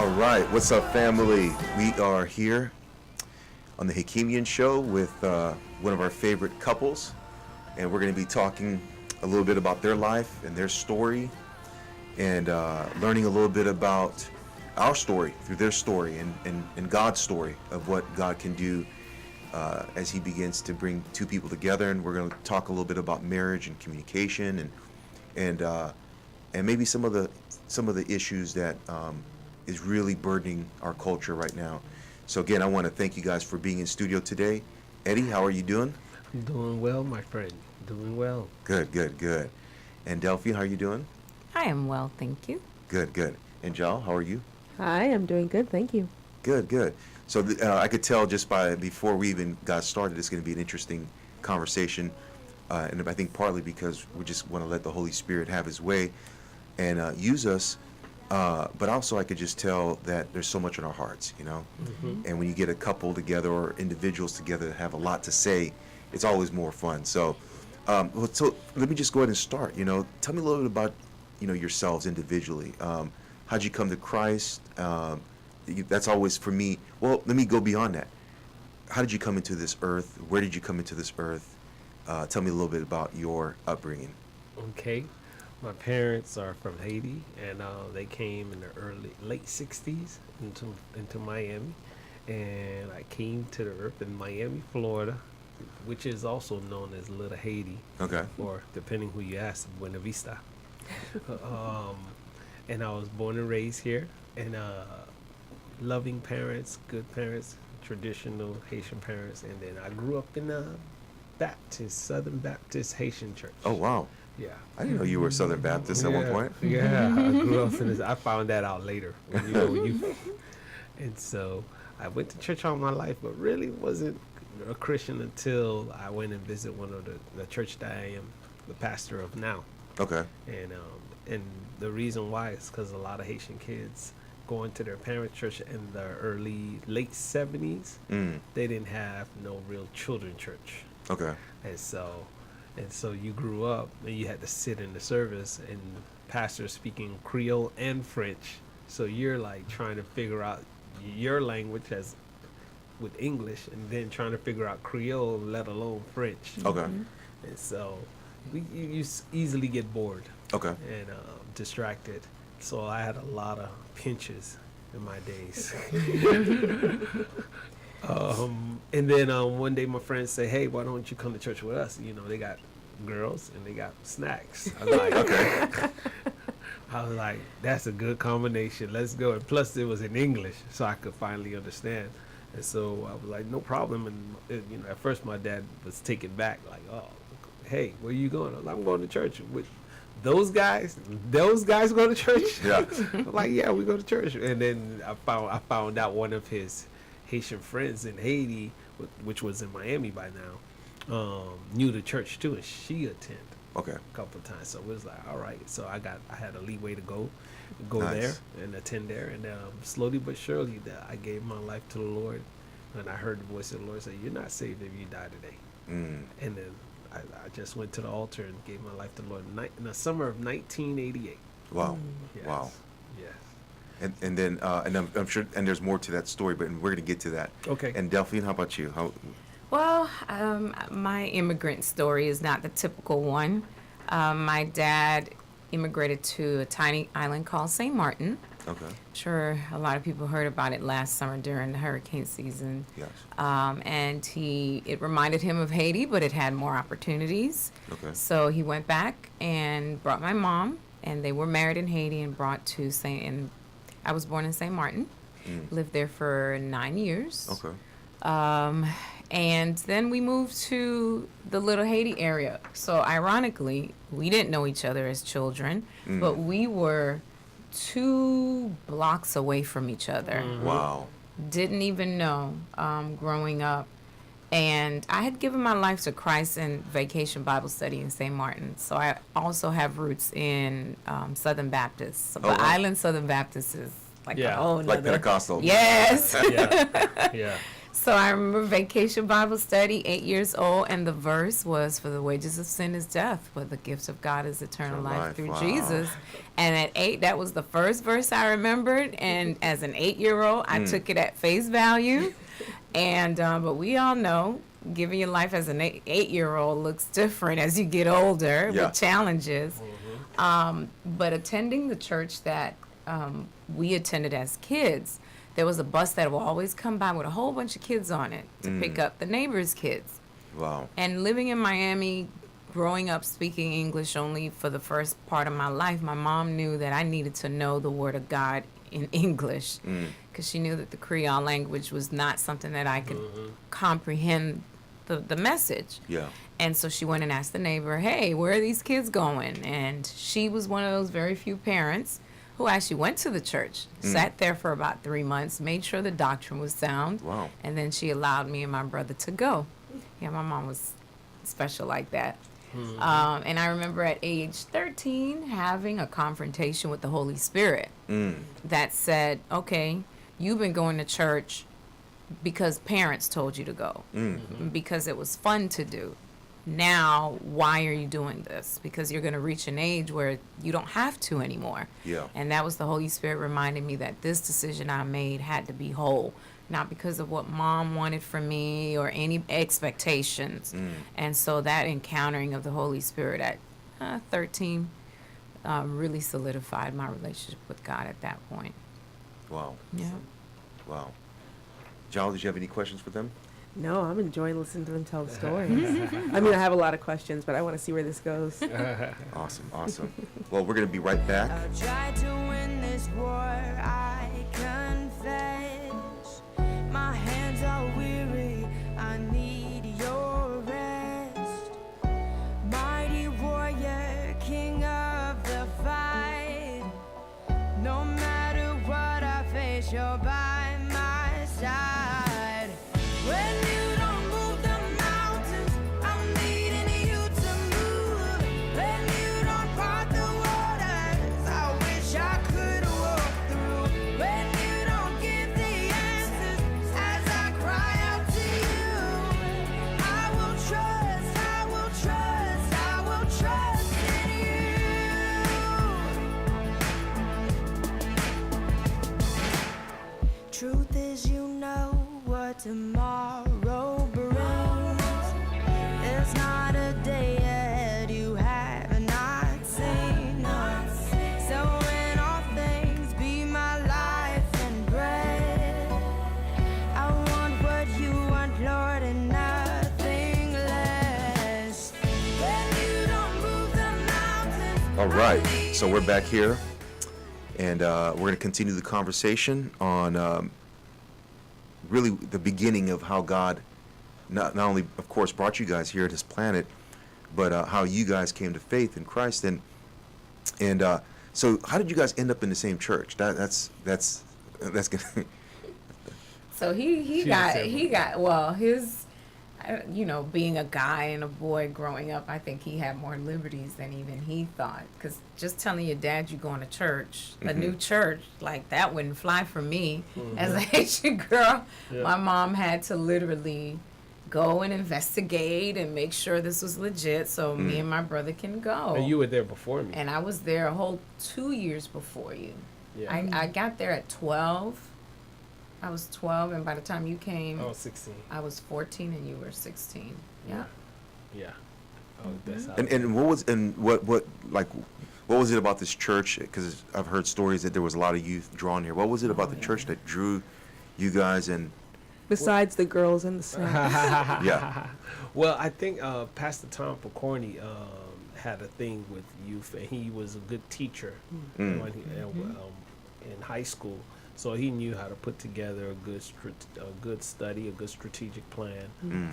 All right, what's up, family? We are here on the Hakimian show with one of our favorite couples, and we're going to be talking a little bit about their life and their story, and learning a little bit about our story through their story and God's story of what God can do as He begins to bring two people together. And we're going to talk a little bit about marriage and communication and maybe some of the issues that is really burdening our culture right now. So again, I want to thank you guys for being in studio today. Eddy, how are you doing? I'm doing well, my friend. Doing well. Good, good, good. And Delphine, how are you doing? I am well, thank you. Good, good. And Jal, how are you? Hi, I'm doing good, thank you. Good, good. So I could tell just before we even got started, it's going to be an interesting conversation. And I think partly because we just want to let the Holy Spirit have His way and use us. But also I could just tell that there's so much in our hearts, you know? Mm-hmm. And when you get a couple together or individuals together that have a lot to say, it's always more fun. So, so let me just go ahead and start, you know? Tell me a little bit about, you know, yourselves individually. How'd you come to Christ? That's always for me. Well, let me go beyond that. How did you come into this earth? Where did you come into this earth? Tell me a little bit about your upbringing. Okay. My parents are from Haiti, and they came in the late 60s into Miami. And I came to the earth in Miami, Florida, which is also known as Little Haiti. Okay. Or, depending who you ask, Buena Vista. And I was born and raised here. And loving parents, good parents, traditional Haitian parents. And then I grew up in a Southern Baptist Haitian church. Oh, wow. Yeah. I didn't know you were a Southern Baptist at one point. Yeah, I grew up in this. I found that out later. And so I went to church all my life, but really wasn't a Christian until I went and visited one of the church that I am the pastor of now. Okay. And the reason why is because a lot of Haitian kids going to their parents' church in the late 70s, they didn't have no real children church. Okay. And so you grew up and you had to sit in the service and pastors speaking Creole and French. So you're like trying to figure out your language as with English and then trying to figure out Creole, let alone French. Okay. And so you easily get bored. Okay. And distracted. So I had a lot of pinches in my days. And then one day my friends say, "Hey, why don't you come to church with us? You know, they got girls and they got snacks." I was like, "Okay." I was like, "That's a good combination. Let's go." And plus, it was in English, so I could finally understand. And so I was like, "No problem." And you know, at first my dad was taken back, like, "Oh, hey, where you going?" I was like, "I'm going to church with those guys. Those guys go to church." Yeah. I'm like, "Yeah, we go to church." And then I found out one of his Haitian friends in Haiti, which was in Miami by now, knew the church too, and she attended Okay. a couple of times. So it was like, all right. So I had a leeway to go Nice. there and attend there, and slowly but surely, I gave my life to the Lord, and I heard the voice of the Lord say, "You're not saved if you die today." And then I just went to the altar and gave my life to the Lord in the summer of 1988. Wow. Yes. Wow. Yes. And then and I'm sure and there's more to that story, but we're gonna get to that. Okay. And Delphine, how about you? Well, my immigrant story is not the typical one. My dad immigrated to a tiny island called St. Martin. Okay. I'm sure a lot of people heard about it last summer during the hurricane season. Yes. And it reminded him of Haiti, but it had more opportunities. Okay. So he went back and brought my mom, and they were married in Haiti and I was born in St. Martin, lived there for 9 years. Okay. And then we moved to the Little Haiti area. So ironically, we didn't know each other as children, but we were 2 blocks away from each other. Wow. Didn't even know growing up. And I had given my life to Christ in Vacation Bible Study in St. Martin. So I also have roots in Southern Baptist. So wow. Island Southern Baptist is like Yeah. a whole Like nother- Pentecostal. Yes. Yeah. Yeah. So I remember vacation Bible study, 8 years old, and the verse was, "For the wages of sin is death, but the gift of God is eternal life through Wow. Jesus." And at 8, that was the first verse I remembered. And as an 8-year-old, I took it at face value. And but we all know giving your life as an 8-year-old looks different as you get older Yeah. with challenges. But attending the church that we attended as kids, there was a bus that will always come by with a whole bunch of kids on it to pick up the neighbors' kids. Wow. And living in Miami, growing up speaking English only for the first part of my life, my mom knew that I needed to know the Word of God in English because she knew that the Creole language was not something that I could comprehend the message. Yeah. And so she went and asked the neighbor, "Hey, where are these kids going?" And she was one of those very few parents who actually went to the church, sat there for about 3 months, made sure the doctrine was sound, Wow. and then she allowed me and my brother to go. Yeah, my mom was special like that. And I remember at age 13 having a confrontation with the Holy Spirit that said, "Okay, you've been going to church because parents told you to go, because it was fun to do. Now, why are you doing this? Because you're going to reach an age where you don't have to anymore." Yeah. And that was the Holy Spirit reminding me that this decision I made had to be whole, not because of what mom wanted from me or any expectations. And so that encountering of the Holy Spirit at 13 really solidified my relationship with God at that point. Wow. Yeah. Wow. John, did you have any questions for them? No, I'm enjoying listening to them tell the stories. I mean, I have a lot of questions, but I want to see where this goes. Awesome. Awesome. Well, we're going to be right back. I've tried to win this war, I confess. My hands are weary, I need your rest. Mighty warrior, king of the fight. No matter what I face, you're by my side. When you don't move the mountains, I'm needing you to move. When you don't part the waters, I wish I could walk through. When you don't give the answers as I cry out to you, I will trust, I will trust, I will trust in you. Truth is, you know what tomorrow brings. There's not a day ahead you have not seen. So in all things, be my life and bread. I want what you want, Lord, and nothing less. When you don't move the mountains. All right. So we're back here, and we're going to continue the conversation on really the beginning of how God not only, of course, brought you guys here to this planet, but how you guys came to faith in Christ. And so how did you guys end up in the same church? That's good. So he She got said- his being a guy and a boy growing up, I think he had more liberties than even he thought. Because just telling your dad you're going to church, a new church, like that wouldn't fly for me as a Haitian girl. Yeah. My mom had to literally go and investigate and make sure this was legit so me and my brother can go. And you were there before me. And I was there a whole 2 years before you. Yeah. I got there at 12. I was 12, and by the time you came, I was 16. I was 14 and you were 16. Yeah. Yeah. Oh, that's how. And what was it about this church? Because I've heard stories that there was a lot of youth drawn here. What was it about the church that drew you guys? And Besides the girls and the snacks. yeah, Well, I think Pastor Tom Picorni had a thing with youth, and he was a good teacher when in high school. So he knew how to put together a good study, a good strategic plan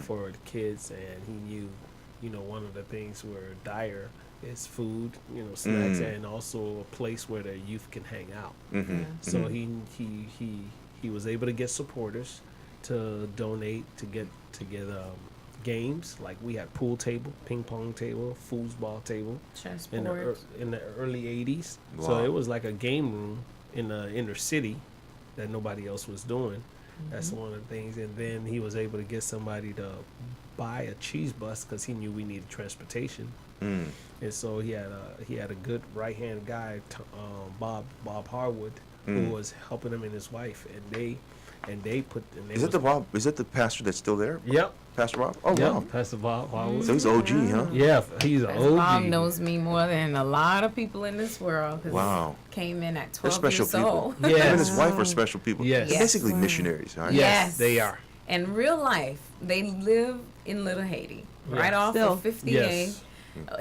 for the kids, and he knew, one of the things were dire is food, snacks, and also a place where the youth can hang out. So he was able to get supporters to donate to get games, like we had pool table, ping pong table, foosball table Chess in boards. the early 80s. Wow. So it was like a game room in the inner city that nobody else was doing. That's one of the things. And then he was able to get somebody to buy a cheese bus because he knew we needed transportation. Mm. And so he had a good right hand guy, Bob Harwood, who was helping him and his wife, and they put. And they Is it the Bob? Is it the pastor that's still there? Yep. Pastor Bob. Oh Yep. wow. Pastor Bob Harwood. So he's OG, huh? Yeah, he's an His mom OG. knows me more than a lot of people in this world. 'Cause Wow. Came in at They're 12 special years people. old. Him Yes. and his wife are special people. Yes. They're Yes. basically missionaries, right? Yes, they are. In real life, they live in Little Haiti, right Yeah. off Still. of 58. Yes.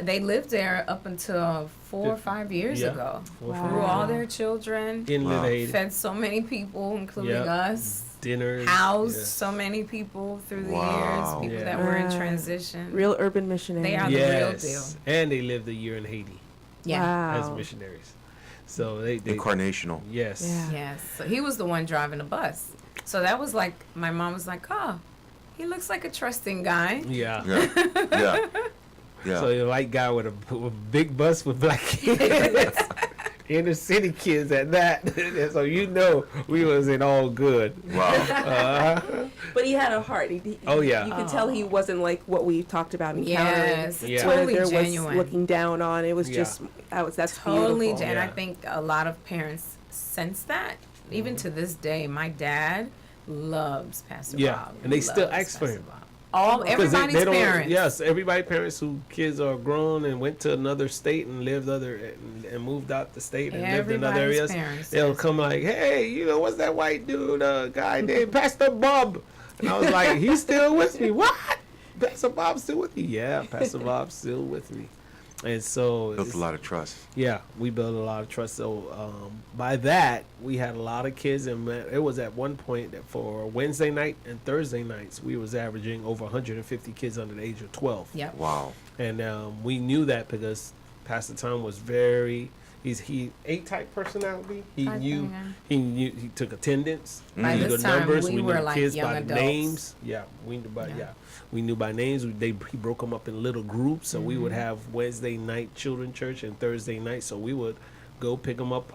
They lived there up until 4 or 5 years Yeah. ago. Wow. Grew all their children, In Wow. Little Haiti. fed so many people, including Yep. us. Dinners. Housed yes. so many people through the Wow. years, people Yeah. that were in Wow. transition. Real urban missionaries. They are the real Yes. deal. And they lived a year in Haiti Yeah. as missionaries. So they Incarnational. yes. Yeah. Yes. So he was the one driving the bus. So that was like, my mom was like, oh, he looks like a trusting guy. Yeah. Yeah. Yeah. Yeah. So a white guy with a big bus with black kids, inner city kids at that. So you know we was in all good. Wow. But he had a heart. Oh, yeah. You could tell he wasn't like what we talked about encountering. Yes. Yeah. Where Totally there was genuine. looking down on. It was Yeah. just that's Totally, beautiful. and I Yeah. think a lot of parents sense that. Even to this day, my dad loves Pastor Yeah, Bob. and they still Loves ask for Pastor him. Bob. All 'Cause everybody's don't- parents. Yes, everybody parents who kids are grown and went to another state and lived and moved out the state and lived in other Everybody's areas. parents They'll ask come like, hey, what's that white dude, guy named Pastor Bob? And I was like, he's still with me. What? Pastor Bob's still with me? Yeah, Pastor Bob's still with me. And so Built it's- a lot of trust. yeah, we built a lot of trust. So by that, we had a lot of kids, and man, it was at one point that for Wednesday night and Thursday nights, we was averaging over 150 kids under the age of 12. Yep. Wow. And we knew that because Pastor Tom was he A-type personality. He Type knew thing, he took attendance. By He knew this the time, numbers. we knew were the like kids young by adults. names. Yeah, we knew by Yeah. we knew by names. He broke them up in little groups, so we would Mm-hmm. have Wednesday night children church and Thursday night. So we would go pick them up.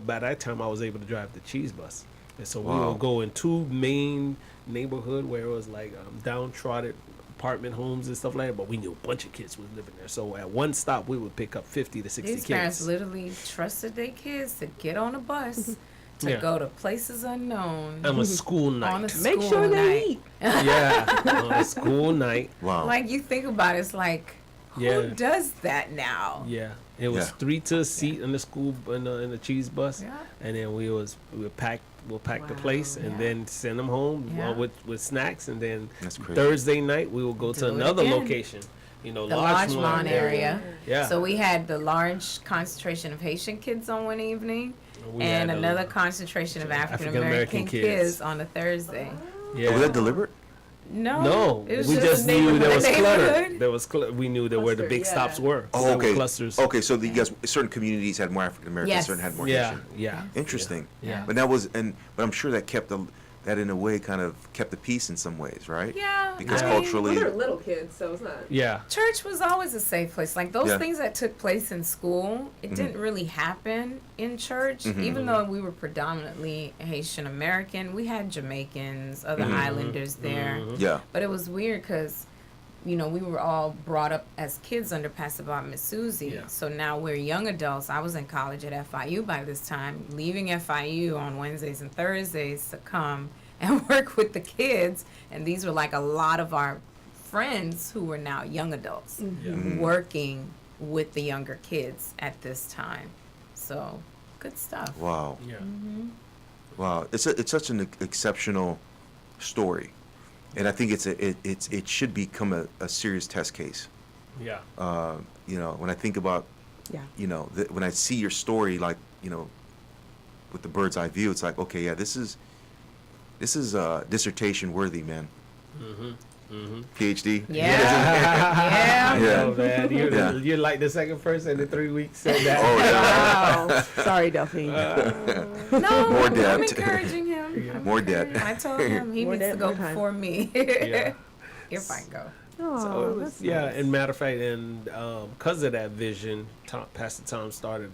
By that time, I was able to drive the cheese bus, and so we Wow. would go in two main neighborhood where it was like downtrodden apartment homes and stuff like that. But we knew a bunch of kids was living there. So at one stop, we would pick up 50 to 60 These parents kids. literally trusted their kids to get on a bus to Yeah. go to places unknown On a school night. on a Make school sure night. they eat. Yeah, on a school night. Wow. Like you think about it, it's like, who Yeah. does that now? Yeah, it was Yeah. 3 to a seat in the school in the cheese bus, Yeah. and then we'll pack the Wow. place and Yeah. then send them home Yeah. with snacks, and then That's crazy. Thursday night we will go to Do it another again. location, The Larchmont Larchmont area. Yeah, So we had the large concentration of Haitian kids on one evening, We and had another concentration of African African-American American kids. kids on a Thursday. yeah. Was that deliberate? No, it was we just just a knew there was neighborhood. clutter. We knew that where the Cluster, big yeah. stops were. Oh, There were okay. clusters. Okay, so you guys, certain communities had more African Americans, Yes. certain had more Yeah, Haitian. yeah. Interesting. Yeah. But but I'm sure that that in a way kind of kept the peace in some ways, right? Yeah, Because I mean, culturally, Well, they're little kids, so it's not. Yeah. church was always a safe place. Like those Yeah. things that took place in school, it didn't really happen in church. Even though we were predominantly Haitian American, we had Jamaicans, other islanders there. yeah. But it was weird because, we were all brought up as kids under Pastor Bob and Miss Susie. Yeah. So now we're young adults. I was in college at FIU by this time, leaving FIU on Wednesdays and Thursdays to come and work with the kids. And these were like a lot of our friends who were now young adults working with the younger kids at this time. So good stuff. Wow. Yeah. Wow. It's such an exceptional story, and I think it should become a serious test case. Yeah. When I think about Yeah. when I see your story, like with the bird's eye view, it's like, okay, yeah, this is dissertation worthy, man. PhD. Yeah. Yeah. Yeah. Oh man, you're, Yeah. you're like the second person in 3 weeks said that. Oh yeah. Wow. Sorry, Delphine. No, More I'm debt. encouraging him. I'm More debt. encouraging him. I told him he More needs to debt, go more time. before me. Yeah. If I go. Oh, So it was, that's yeah, nice. and matter of fact, and because of that vision, Pastor Tom started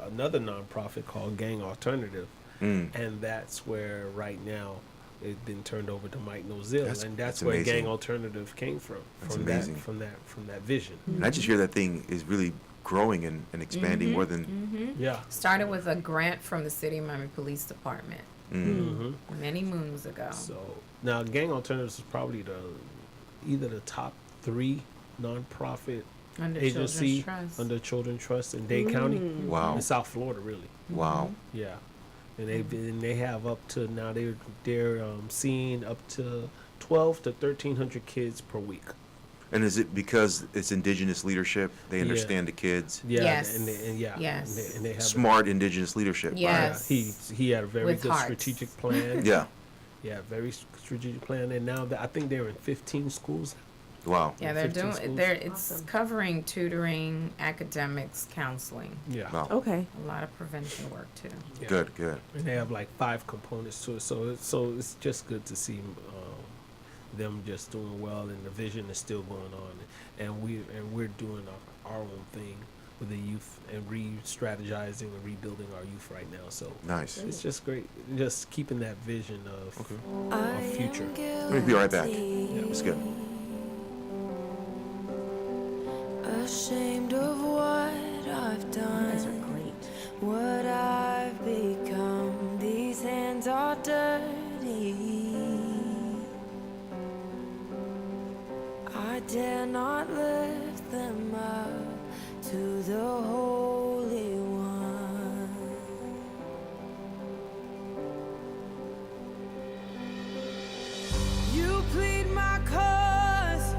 another nonprofit called Gang Alternative, and that's where right now it's been turned over to Mike Nozil, and that's where amazing. Gang Alternative came from. That's From amazing. From that vision. And I just hear that thing is really growing and expanding more than. Yeah. Started with a grant from the City of Miami Police Department many moons ago. So now Gang Alternatives is probably either the top 3 nonprofit Under agency Children's Trust. under Children's Trust in Dade County, Wow. in South Florida, really. Wow. Yeah, and they have up to now they're seeing up to 12 to 1,300 kids per week. And is it because it's indigenous leadership? They Yeah. understand the kids. Yeah, Yes. and they have Smart indigenous leadership. Yes. he had a very With good hearts. strategic plan. Yeah. Yeah, very strategic plan, and now I think they're in 15 schools. Wow. Yeah, they're 15 doing. schools. It's Awesome. covering tutoring, academics, counseling, Yeah. Wow. Okay. a lot of prevention work too. Yeah. Good. Good. And they have like 5 components to it, so it's just good to see them just doing well, and the vision is still going on, and we're doing our own thing with the youth and re-strategizing and rebuilding our youth right now. So Nice. it's just great, just keeping that vision of I future. am We'll be right back. guilty, Yeah, it's good. ashamed of what I've You guys are done, great. what I've become. These hands are dirty. I dare not lift them up to the Holy One. You plead my cause,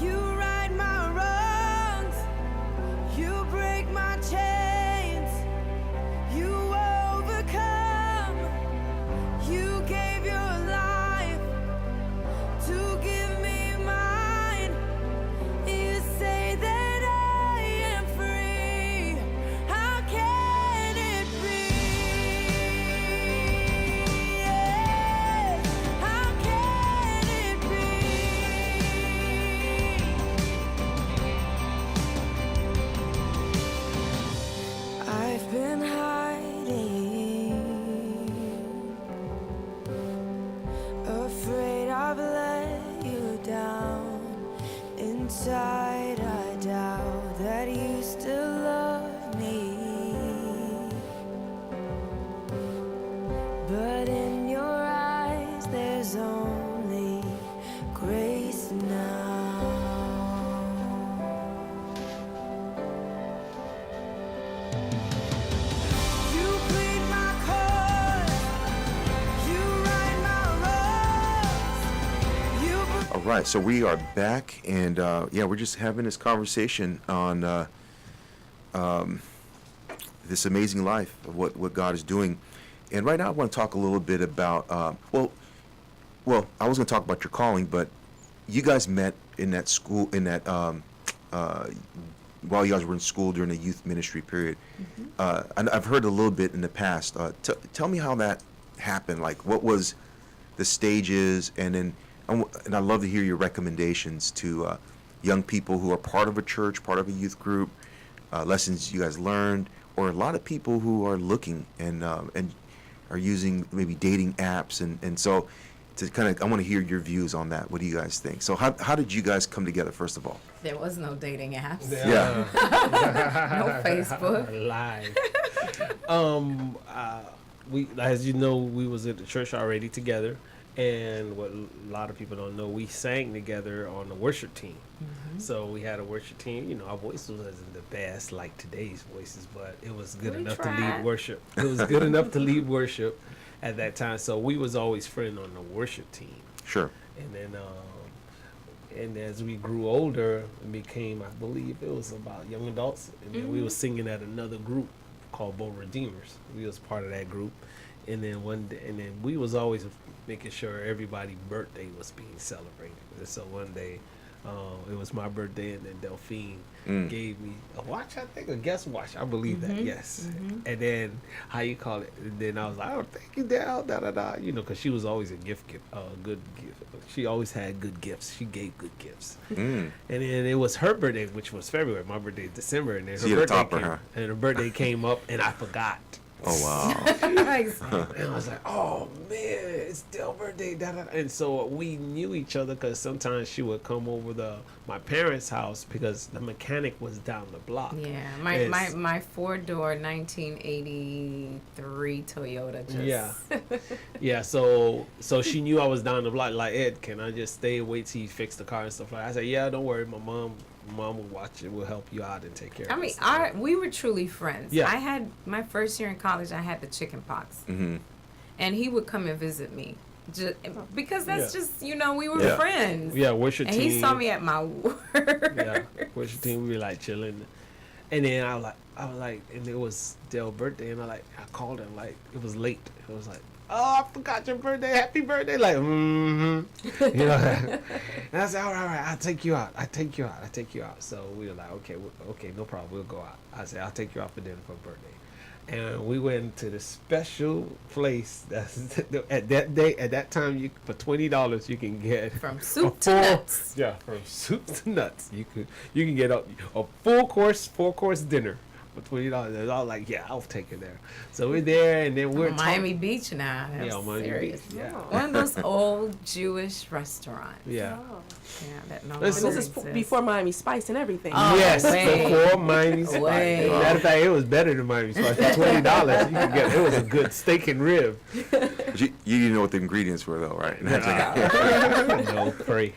you right my wrongs, you break my chains, you overcome, you gave your life to give me mine. You say that I am free. How can it be? How can it be? I've been hiding, afraid I've let you down. Inside I doubt that you still love me, but in your eyes there's only grace now. You plead my cause, you right my wrongs, you All right, so we are back, and yeah, we're just having this conversation on this amazing life of what God is doing. And right now, I want to talk a little bit about well, I was going to talk about your calling, but you guys met in that school while you guys were in school during the youth ministry period. And I've heard a little bit in the past. Tell me how that happened. Like, what was the stages, and then. And I'd love to hear your recommendations to young people who are part of a church, part of a youth group, lessons you guys learned, or a lot of people who are looking and are using maybe dating apps. And so to kind of, I want to hear your views on that. What do you guys think? So how did you guys come together, first of all? There was no dating apps, Yeah. no Facebook. Live. We, as you know, we was at the church already together, and what a lot of people don't know, we sang together on the worship team. So we had a worship team. You know, our voices wasn't the best like today's voices, but it was good We enough to tried. lead worship. It was good enough to lead worship at that time. So we was always friends on the worship team. Sure. And then, and as we grew older, it became, I believe it was about young adults, and then we was singing at another group called Bo Redeemers. We was part of that group, and then one day, and then we was always making sure everybody's birthday was being celebrated. And so one day, it was my birthday, and then Delphine gave me a watch, I think, a guest watch. I believe that, yes. And then, how you call it? And then I was like, oh, thank you, Del, you know, because she was always a good gift. She always had good gifts. She gave good gifts. And then it was her birthday, which was February. My birthday is December, and then So you had a topper, came, huh? and her birthday came up, and I forgot. Oh wow. And I was like, oh man, it's Dell's birthday. Da, da, da. And so we knew each other because sometimes she would come over to my parents' house because the mechanic was down the block. Yeah, It's- my 4-door 1983 Toyota. Just Yeah. So she knew I was down the block. Like, Ed, can I just stay and wait till you fix the car and stuff like that? I said, yeah, don't worry. My mom will watch it. We'll help you out and take care I of mean, it. we were truly friends. Yeah. I had my first year in college. I had the chicken pox, Mm-hmm. and he would come and visit me, just because that's Yeah. just we were Yeah. friends. Yeah, what's your And team? he saw me at my work. Yeah, what's your team? We were like chilling, and then I was like, and it was Dell's birthday, and I called him like it was late. It was like, oh, I forgot your birthday. Happy birthday! Like, and I said, all right, I'll take you out. So we were like, okay, no problem. We'll go out. I said, I'll take you out for dinner for birthday. And we went to the special place that's at that time for $20 you can get From soup a to nuts. Yeah, from soup to nuts. You can get a full course 4-course dinner for $20. I was like, yeah, I'll take it there. So we're there, and then we're Miami Beach now. That Yeah, was Miami serious. Beach, yeah. One of those old Jewish restaurants. Yeah. Yeah, that no This longer This is exists. before Miami Spice and everything. Oh, Yes, way. before Miami Spice. Way. Matter of fact, it was better than Miami Spice. For $20, you could get it was a good steak and rib. But you didn't know what the ingredients were though, right? No, pray.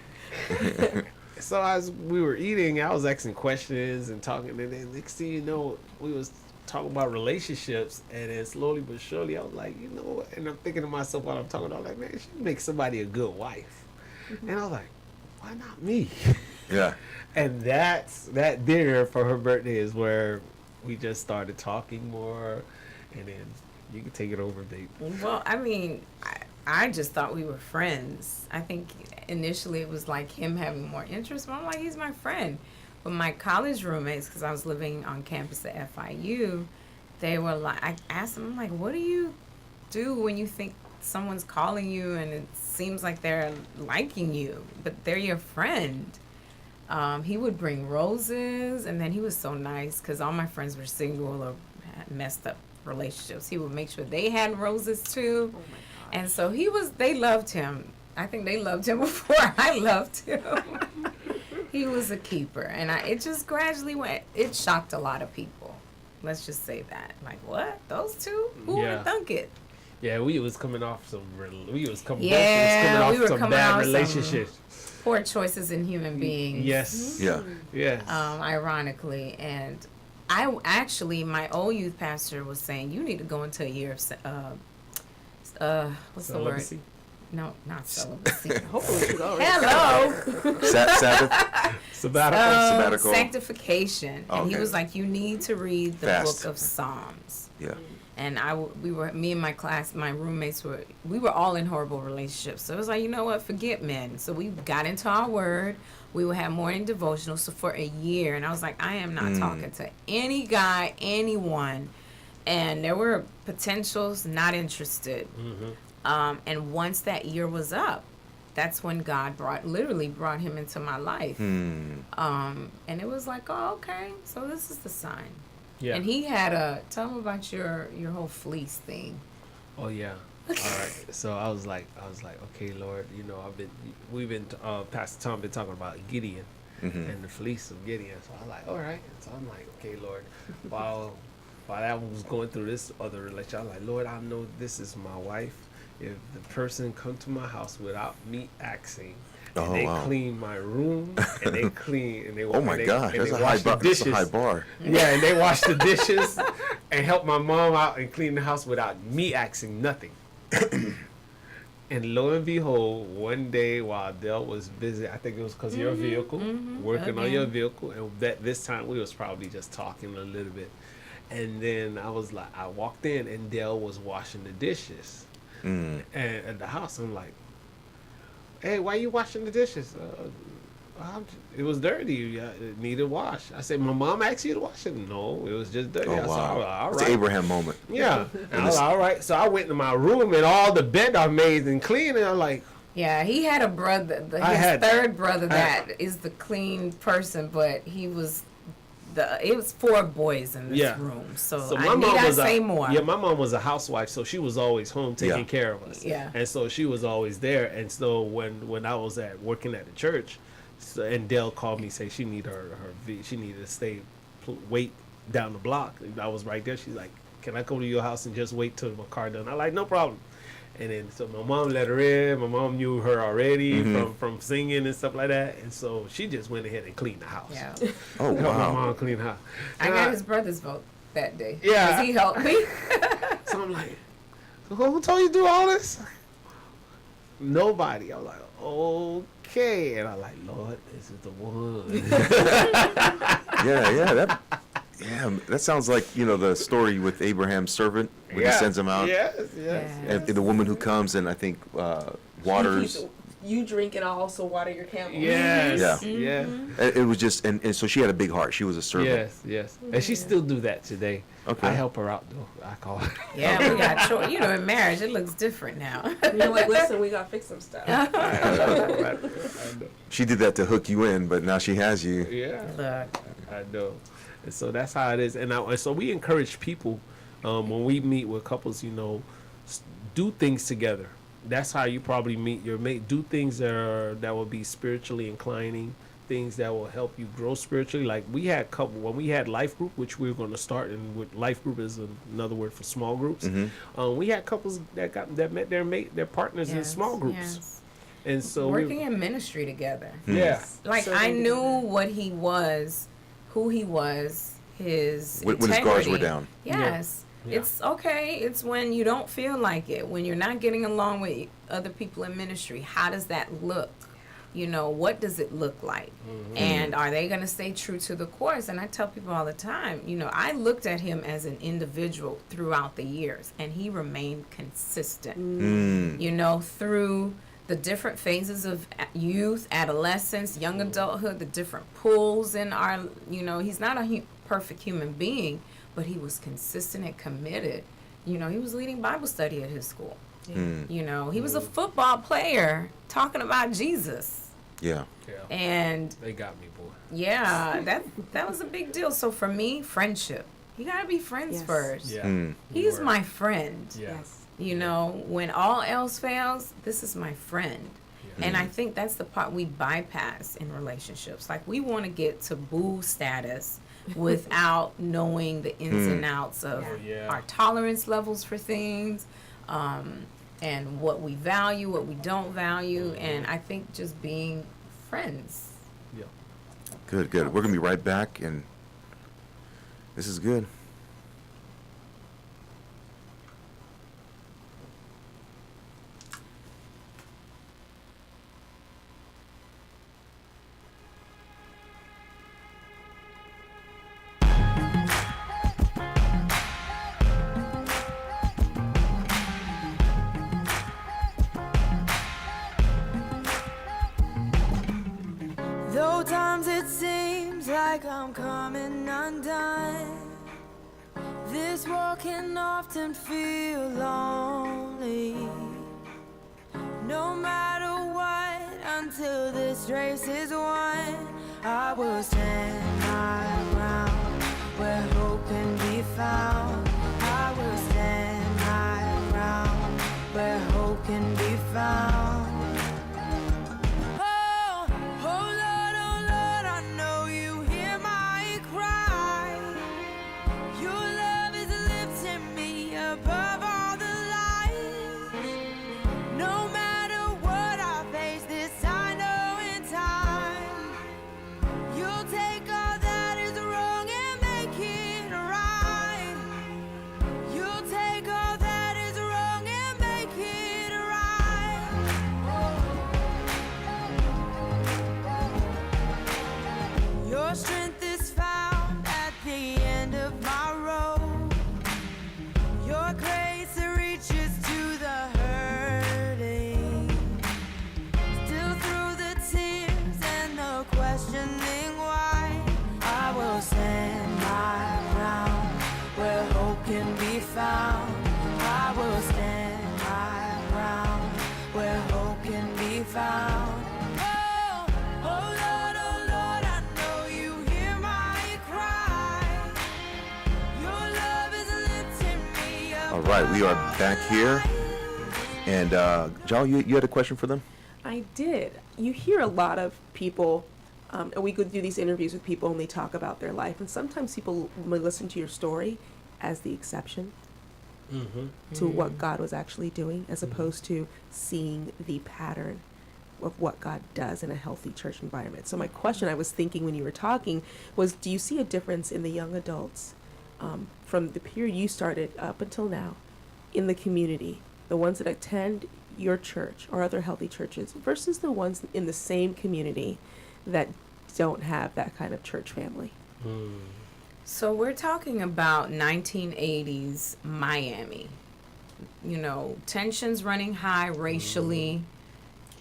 So as we were eating, I was asking questions and talking, and then next thing you know, we was talking about relationships, and then slowly but surely, I was like, you know what? And I'm thinking to myself while I'm talking, I was like, man, she makes somebody a good wife. And I was like, why not me? Yeah. And that dinner for her birthday is where we just started talking more, and then you can take it over, babe. Well, I mean, I just thought we were friends. I think initially it was like him having more interest, but I'm like, he's my friend. But my college roommates, because I was living on campus at FIU, they were like, I asked them, I'm like, what do you do when you think someone's calling you and it seems like they're liking you, but they're your friend? He would bring roses, and then he was so nice because all my friends were single or had messed up relationships. He would make sure they had roses too. Oh my God. And so they loved him. I think they loved him before I loved him. He was a keeper, and it just gradually went. It shocked a lot of people. Let's just say that. Like, what? Those two? Who would Yeah. have thunk it? Yeah, we was coming off some. We was coming. Yeah, both was we were some coming bad off some- relationships. Poor choices in human beings. Yes. Yeah. Yes. Ironically, and my old youth pastor was saying you need to go into a year of what's the word? Celibacy? No, not celibacy. Hopefully she's already. Hello. Sabbath. Sabbatical. Sabbatical. Sanctification, and he Okay. was like, you need to read the Fast. book of Psalms. Yeah. And me and my class, my roommates we were all in horrible relationships. So it was like, you know what, forget men. So we got into our word. We would have morning devotionals. So for a year, and I was like, I am not talking to any guy, anyone. And there were potentials, not interested. And once that year was up, that's when God literally brought him into my life. And it was like, oh, okay, so this is the sign. Yeah. And he had tell him about your whole fleece thing. Oh yeah. All right. So I was like, okay, Lord, we've been Pastor Tom been talking about Gideon and the fleece of Gideon. So I'm like, all right. So I'm like, okay, Lord, while I was going through this other relationship, I'm like, Lord, I know this is my wife. If the person come to my house without me asking, and they clean my room, and they clean, and they Oh my and they, God, and that's they a wash the dishes. high bar. Yeah, and they wash the dishes and help my mom out and clean the house without me asking nothing. And lo and behold, one day while Dell was busy, I think it was because of your vehicle, working on your Again. vehicle, and this time we was probably just talking a little bit. And then I walked in and Dell was washing the dishes. And at the house, I'm like, hey, why you washing the dishes? It was dirty. It needed wash. I said, my mom asked you to wash it. No, it was just dirty. Oh I said, wow. all It's right. an Abraham moment. Yeah. And I was like, all right. So I went to my room and all the bed I made and clean. And I'm like, Yeah, he had a brother, his third brother that is the clean person, but he was it was 4 boys in this Yeah. room. So my I need mom I was say more. Yeah, my mom was a housewife, so she was always home taking Yeah. care of us. Yeah. And so she was always there. And so when I was working at the church, and Dell called me, say she needed she needed to wait down the block. And I was right there. She's like, "Can I go to your house and just wait till my car done?" I'm like, "No problem." And then so my mom let her in. My mom knew her already from singing and stuff like that. And so she just went ahead and cleaned the house. Yeah. Oh, My wow. mom cleaned the house. I And got his brother's vote that day. Yeah. 'Cause he helped me. So I'm like, "Who told you to do all this?" Nobody. I'm like, "Okay." And I'm like, "Lord, this is the one." That sounds like, the story with Abraham's servant when he sends him out. Yes. And the woman who comes and I think waters. You drink and I'll also water your camel. Yes. Yeah. Yeah. It was just, and so she had a big heart. She was a servant. Yes. And she still do that today. Okay. I help her out though. I call her. Yeah, we got in marriage it looks different now. You're like, listen, we gotta fix some stuff. I know. She did that to hook you in, but now she has you. Yeah. Look, I know. And so that's how it is. And so we encourage people when we meet with couples, do things together. That's how you probably meet your mate. Do things that will be spiritually inclining, things that will help you grow spiritually. Like when we had life group, which we were going to start, and with life group is another word for small groups. We had couples that met their partners in small groups, yes. and so Working in ministry together. Yeah. Like Serving I knew together. what he was, who he was, his When his guards were integrity. down. Yes. Yeah. It's okay. It's when you don't feel like it, when you're not getting along with other people in ministry. How does that look? What does it look like? And are they going to stay true to the course? And I tell people all the time, I looked at him as an individual throughout the years, and he remained consistent. Through the different phases of youth, adolescence, young adulthood, the different pulls in our, he's not a perfect human being, but he was consistent and committed. He was leading Bible study at his school. He was a football player talking about Jesus. Yeah. Yeah. And They got me, boy. yeah, that was a big deal. So for me, friendship. You gotta be friends Yes. first. Yeah. He's Word. my friend. Yeah. Yes. When all else fails, this is my friend. Yeah. And I think that's the part we bypass in relationships. Like we want to get to boo status without knowing the ins and outs of Yeah. our tolerance levels for things, and what we value, what we don't value, and I think just being friends. Yeah. Good. We're going to be right back, and this is good. Though times it seems like I'm coming undone, this world can often feel lonely. No matter what, until this race is won, I will stand my ground where hope can be found. I will stand my ground where hope can be found. Strength is found at the end of my road. Your grace reaches to the hurting. Still through the tears and the questioning why, I will stand my ground where hope can be found. I will stand my ground where hope can be found. Oh Lord, I know you hear my cry. All right, we are back here. And John, you had a question for them? I did. You hear a lot of people, and we could do these interviews with people and they talk about their life. And sometimes people may listen to your story as the exception to what God was actually doing, as opposed to seeing the pattern of what God does in a healthy church environment. So my question I was thinking when you were talking was, do you see a difference in the young adults from the period you started up until now in the community, the ones that attend your church or other healthy churches versus the ones in the same community that don't have that kind of church family? So we're talking about 1980s Miami. Tensions running high racially,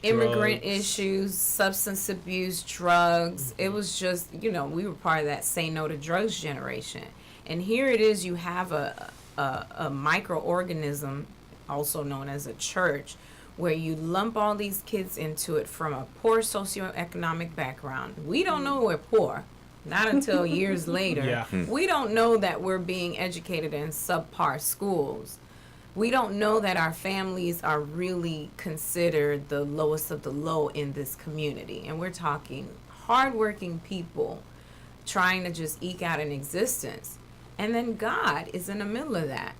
immigrant Drugs. issues, substance abuse, drugs. It was just, we were part of that say no to drugs generation. And here it is, you have a microorganism, also known as a church, where you lump all these kids into it from a poor socioeconomic background. We don't know we're poor, not until years later. Yeah. We don't know that we're being educated in subpar schools. We don't know that our families are really considered the lowest of the low in this community. And we're talking hardworking people trying to just eke out an existence. And then God is in the middle of that.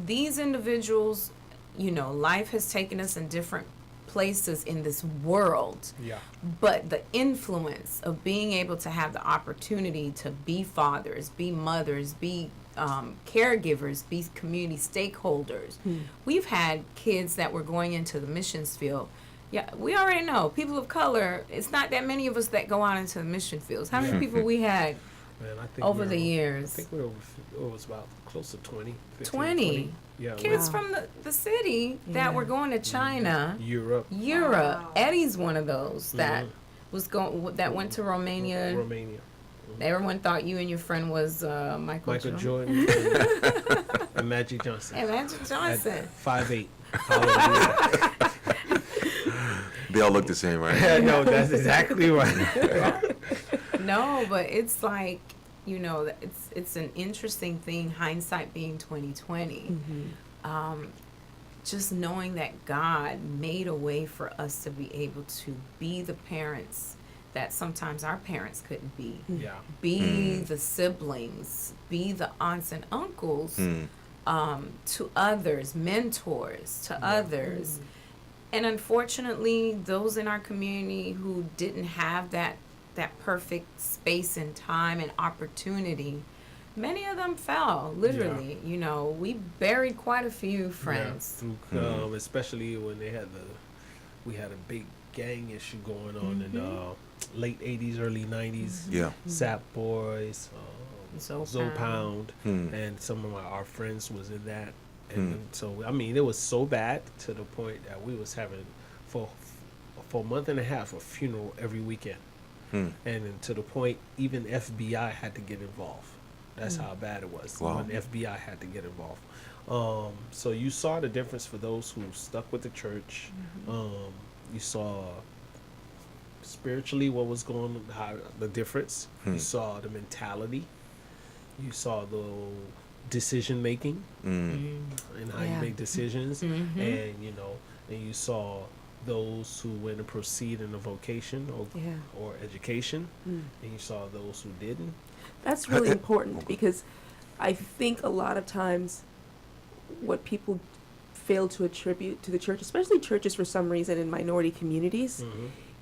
These individuals, life has taken us in different places in this world. Yeah. But the influence of being able to have the opportunity to be fathers, be mothers, be caregivers, be community stakeholders. We've had kids that were going into the missions field. Yeah, we already know people of color. It's not that many of us that go out into the mission fields. How many people we had Man, I think over we're the I years? think it was about close to 20. 15, 20. Yeah. Kids Wow. from the city that were going to China, Europe. Europe. Eddie's one of those that went to Romania. Romania. Everyone thought you and your friend was Michael Jordan and Magic Johnson. And Magic Johnson. 5'8". Hallelujah. They all look the same, right? No, that's exactly right. No, but it's like, it's an interesting thing, hindsight being 2020. Just knowing that God made a way for us to be able to be the parents that sometimes our parents couldn't be. Yeah. Be the siblings, be the aunts and uncles to others, mentors to others. And unfortunately, those in our community who didn't have that perfect space and time and opportunity, many of them fell, literally. We buried quite a few friends. Yeah. Especially when we had a big gang issue going on in late 80s, early 90s. Yeah. Sap Boys, Zopound, Hmm. and some of our friends was in that. And so, it was so bad to the point that we was having, for a month and a half, a funeral every weekend. And then to the point, even FBI had to get involved. That's how bad it was. Wow. When FBI had to get involved. So you saw the difference for those who stuck with the church. You saw spiritually what was going on, how the difference. You saw the mentality. You saw the decision making and how you make decisions. And and you saw those who went to proceed in a vocation or education, and you saw those who didn't. That's really important, because I think a lot of times what people fail to attribute to the church, especially churches for some reason in minority communities,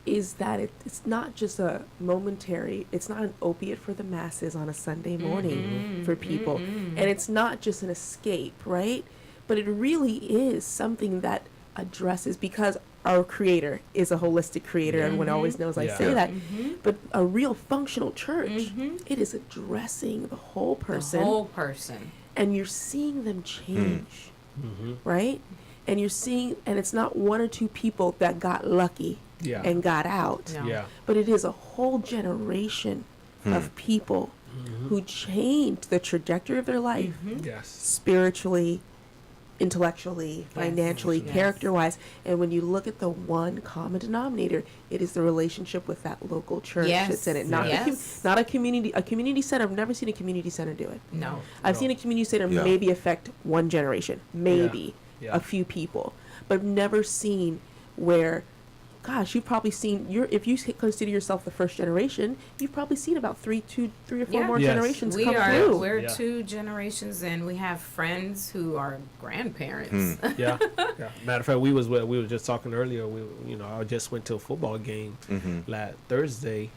is that it's not just a momentary, it's not an opiate for the masses on a Sunday morning for people. And it's not just an escape, right? But it really is something that addresses, because our creator is a holistic creator. Everyone always knows I say that. But a real functional church, it is addressing the whole person. The whole person. And you're seeing them change, right? And you're seeing, and it's not one or two people that got lucky and got out. No. Yeah. But it is a whole generation of people who changed the trajectory of their life Yes. spiritually, intellectually, Yes. financially, Yes. character-wise. And when you look at the one common denominator, it is the relationship with that local church Yes. that's in it. Not, Yes. not a community. A community center. I've never seen a community center do it. No. I've No. seen a community center Yeah. maybe affect one generation, maybe Yeah. a few people, but I've never seen where, gosh, you've probably seen if you consider yourself the first generation, you've probably seen about three or four Yeah. more Yes. generations We come are through. we're Yeah. 2 generations, and we have friends who are grandparents. Yeah. Matter of fact, we were just talking earlier. I just went to a football game last Thursday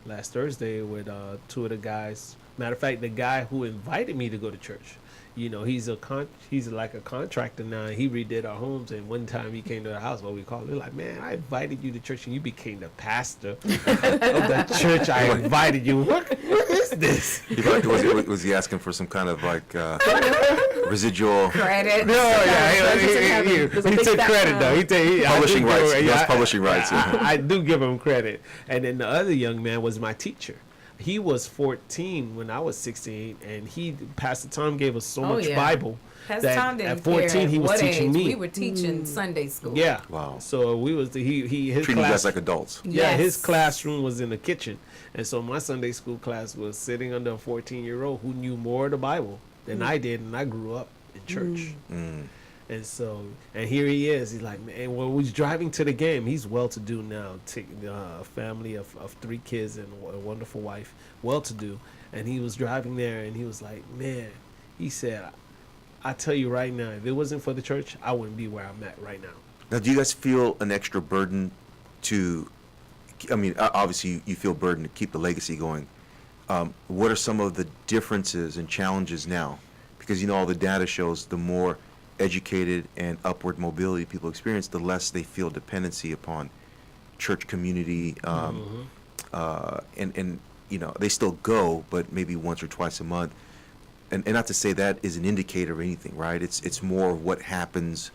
with 2 of the guys. Matter of fact, the guy who invited me to go to church, he's like a contractor now. And he redid our homes, and one time he came to the house. What we call it, like, man, I invited you to church, and you became the pastor of the church. I invited you. What is this? Was he asking for some kind of like residual Credit. No, yeah, he There's a big took fat credit crown. though. Publishing rights. He has publishing rights. I do give him credit. And then the other young man was my teacher. He was 14 when I was 16, and Pastor Tom gave us so Oh, much yeah. Bible Pastor that Tom didn't at 14 care he was what teaching age. me. We were teaching Sunday school. Yeah. Wow. So we was his Treating you class. guys like adults. Yeah, his Yes. classroom was in the kitchen, and so my Sunday school class was sitting under a 14-year-old who knew more of the Bible than I did, and I grew up in church. And so, and here he is. He's like, man, when we was driving to the game, he's well-to-do now, taking a family of 3 kids and a wonderful wife, well-to-do. And he was driving there, and he was like, man, he said, I tell you right now, if it wasn't for the church, I wouldn't be where I'm at right now. Now, do you guys feel an extra burden obviously you feel burden to keep the legacy going. What are some of the differences and challenges now? Because, all the data shows the more educated and upward mobility people experience, the less they feel dependency upon church community. And they still go, but maybe once or twice a month. And not to say that is an indicator of anything, right? It's more of what happens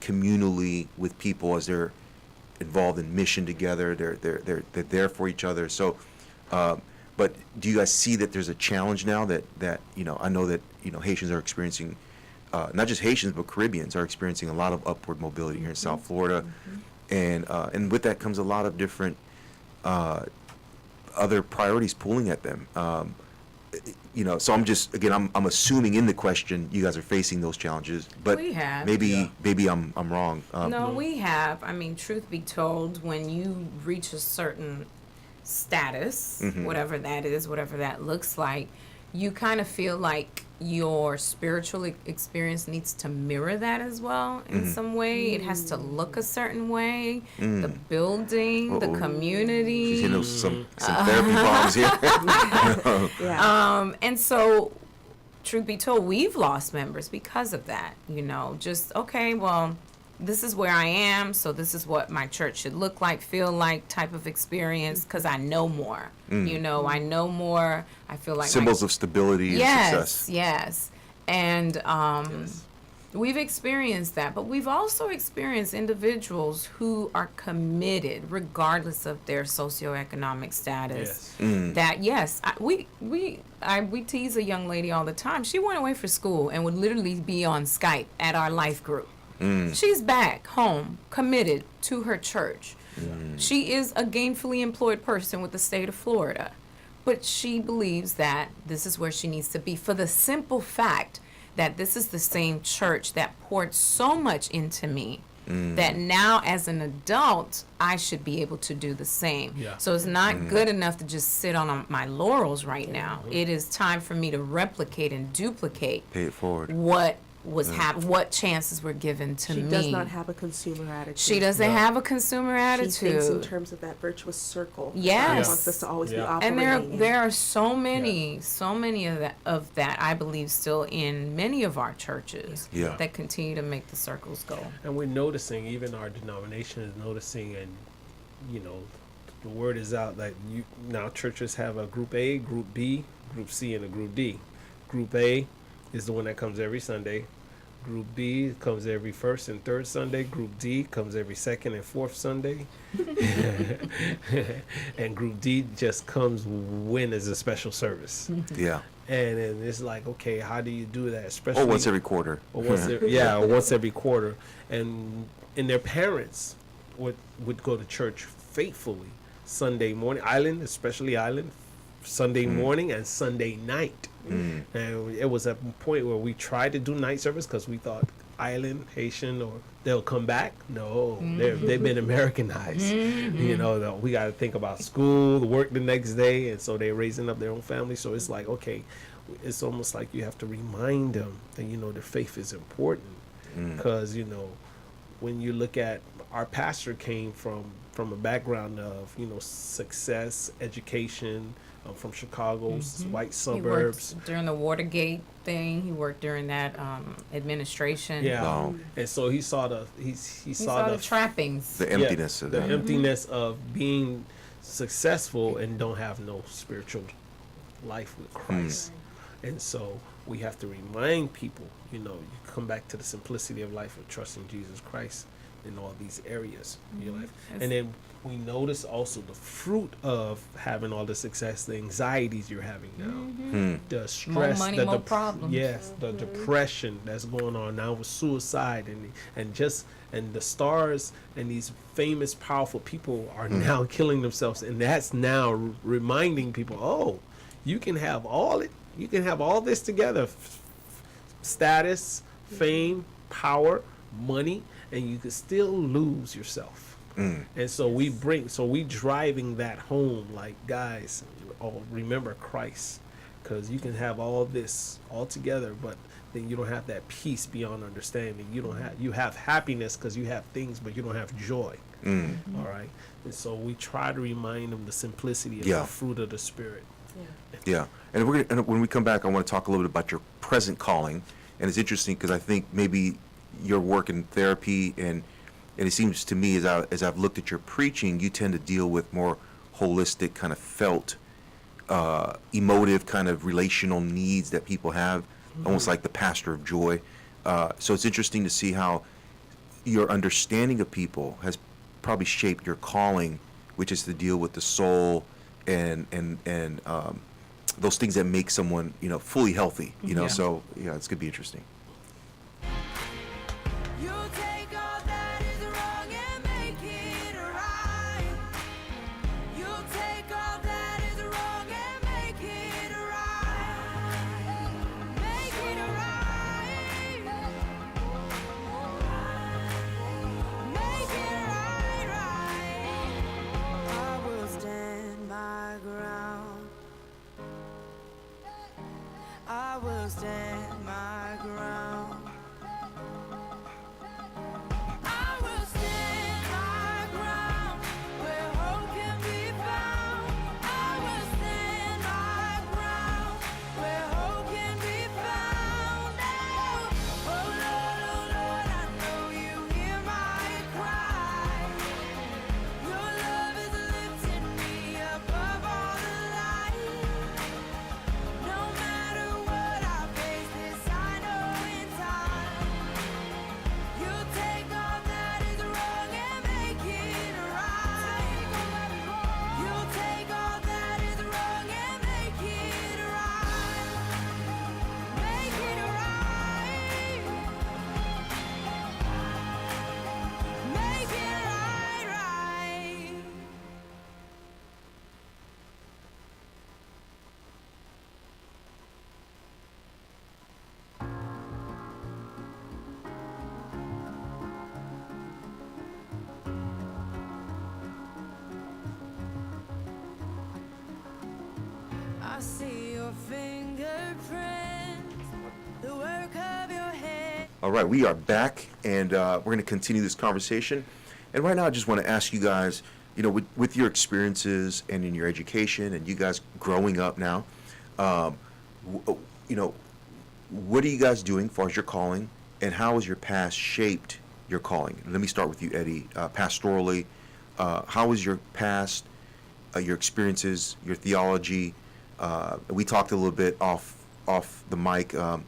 communally with people as they're involved in mission together. They're there for each other. So, but do you guys see that there's a challenge now that I know that Haitians are experiencing, not just Haitians but Caribbeans are experiencing a lot of upward mobility here in South Florida, and with that comes a lot of different other priorities pulling at them. So I'm assuming in the question you guys are facing those challenges, but We have. maybe I'm wrong. No, we have. I mean, truth be told, when you reach a certain status, whatever that is, whatever that looks like, you kind of feel like your spiritual experience needs to mirror that as well in some way. It has to look a certain way. The building, the community. She's hitting some therapy bombs here. Yeah. And so, truth be told, we've lost members because of that. Just, okay, well, this is where I am, so this is what my church should look like, feel like type of experience, because I know more. I know more. I feel like Symbols of stability and success. Yes. And we've experienced that, but we've also experienced individuals who are committed regardless of their socioeconomic status. That we tease a young lady all the time. She went away for school and would literally be on Skype at our life group. She's back home, committed to her church. She is a gainfully employed person with the state of Florida, but she believes that this is where she needs to be for the simple fact that this is the same church that poured so much into me that now as an adult, I should be able to do the same. Yeah. So it's not good enough to just sit on my laurels right now. It is time for me to replicate and duplicate Pay it forward. what what chances were given to me. She does not have a consumer attitude. She doesn't have a consumer attitude. She thinks in terms of that virtuous circle. Yes. God wants us to always be Yeah. operating. And there are so many of that I believe still in many of our churches Yeah. that continue to make the circles go. And we're noticing, even our denomination is noticing, and the word is out that now churches have a group A, group B, group C, and a group D. Group A is the one that comes every Sunday. Group B comes every first and third Sunday. Group D comes every second and fourth Sunday. And Group D just comes when there's a special service. Yeah. And then it's like, okay, how do you do that? Especially Or once every quarter. or once every quarter. And their parents would go to church faithfully Sunday morning, Island, especially Island, Sunday morning and Sunday night. And it was a point where we tried to do night service because we thought Island, Haitian, or they'll come back. No, they've been Americanized. You know, we got to think about school, work the next day, and so they're raising up their own family. So it's like, okay, it's almost like you have to remind them that, you know, their faith is important. Because, you know, when you look at our pastor came from a background of, you know, success, education, from Chicago's white suburbs. He worked during the Watergate thing. He worked during that administration. Yeah, Wow. and so he saw the he saw the trappings. The emptiness of the that. emptiness of being successful and don't have no spiritual life with Christ. And so we have to remind people, you know, you come back to the simplicity of life of trusting Jesus Christ in all these areas in your life. And then we notice also the fruit of having all the success, the anxieties you're having now, the stress, More money, the more problems. Yes, the depression that's going on now with suicide and the stars and these famous, powerful people are now killing themselves, and that's now reminding people, oh, you can have all this together, status, fame, power, money, and you can still lose yourself. And so we driving that home, like, guys, remember Christ, because you can have all this all together, but then you don't have that peace beyond understanding. You have happiness because you have things, but you don't have joy. All right, and so we try to remind them the simplicity of the fruit of the Spirit. Yeah, and when we come back, I want to talk a little bit about your present calling, and it's interesting because I think maybe your work in therapy and it seems to me as I've looked at your preaching, you tend to deal with more holistic, kind of felt, emotive, kind of relational needs that people have, almost like the pastor of joy. So it's interesting to see how your understanding of people has probably shaped your calling, which is to deal with the soul and those things that make someone, you know, fully healthy. You know, so yeah, it's gonna be interesting. You take all that is wrong and make it right. You take all that is wrong and make it right. Make it right. Make it right. I will stand my ground. I will stand my ground. I will stand my ground where hope can be found. I will stand my ground where hope can be found. Oh Lord, I know you hear my cry. Your love is lifting me above all the light. No matter what I face, this I know in time. You take all that is wrong and make it right. You take all that is wrong and make it right. Make it right. Make it right. I see your fingerprints, the work of your hand. All right, we are back, and we're going to continue this conversation. And right now, I just want to ask you guys, you know, with your experiences and in your education, and you guys growing up now, you know, what are you guys doing as far as your calling, and how has your past shaped your calling? Let me start with you, Eddy. Pastorally, how was your past, your experiences, your theology? We talked a little bit off the mic, a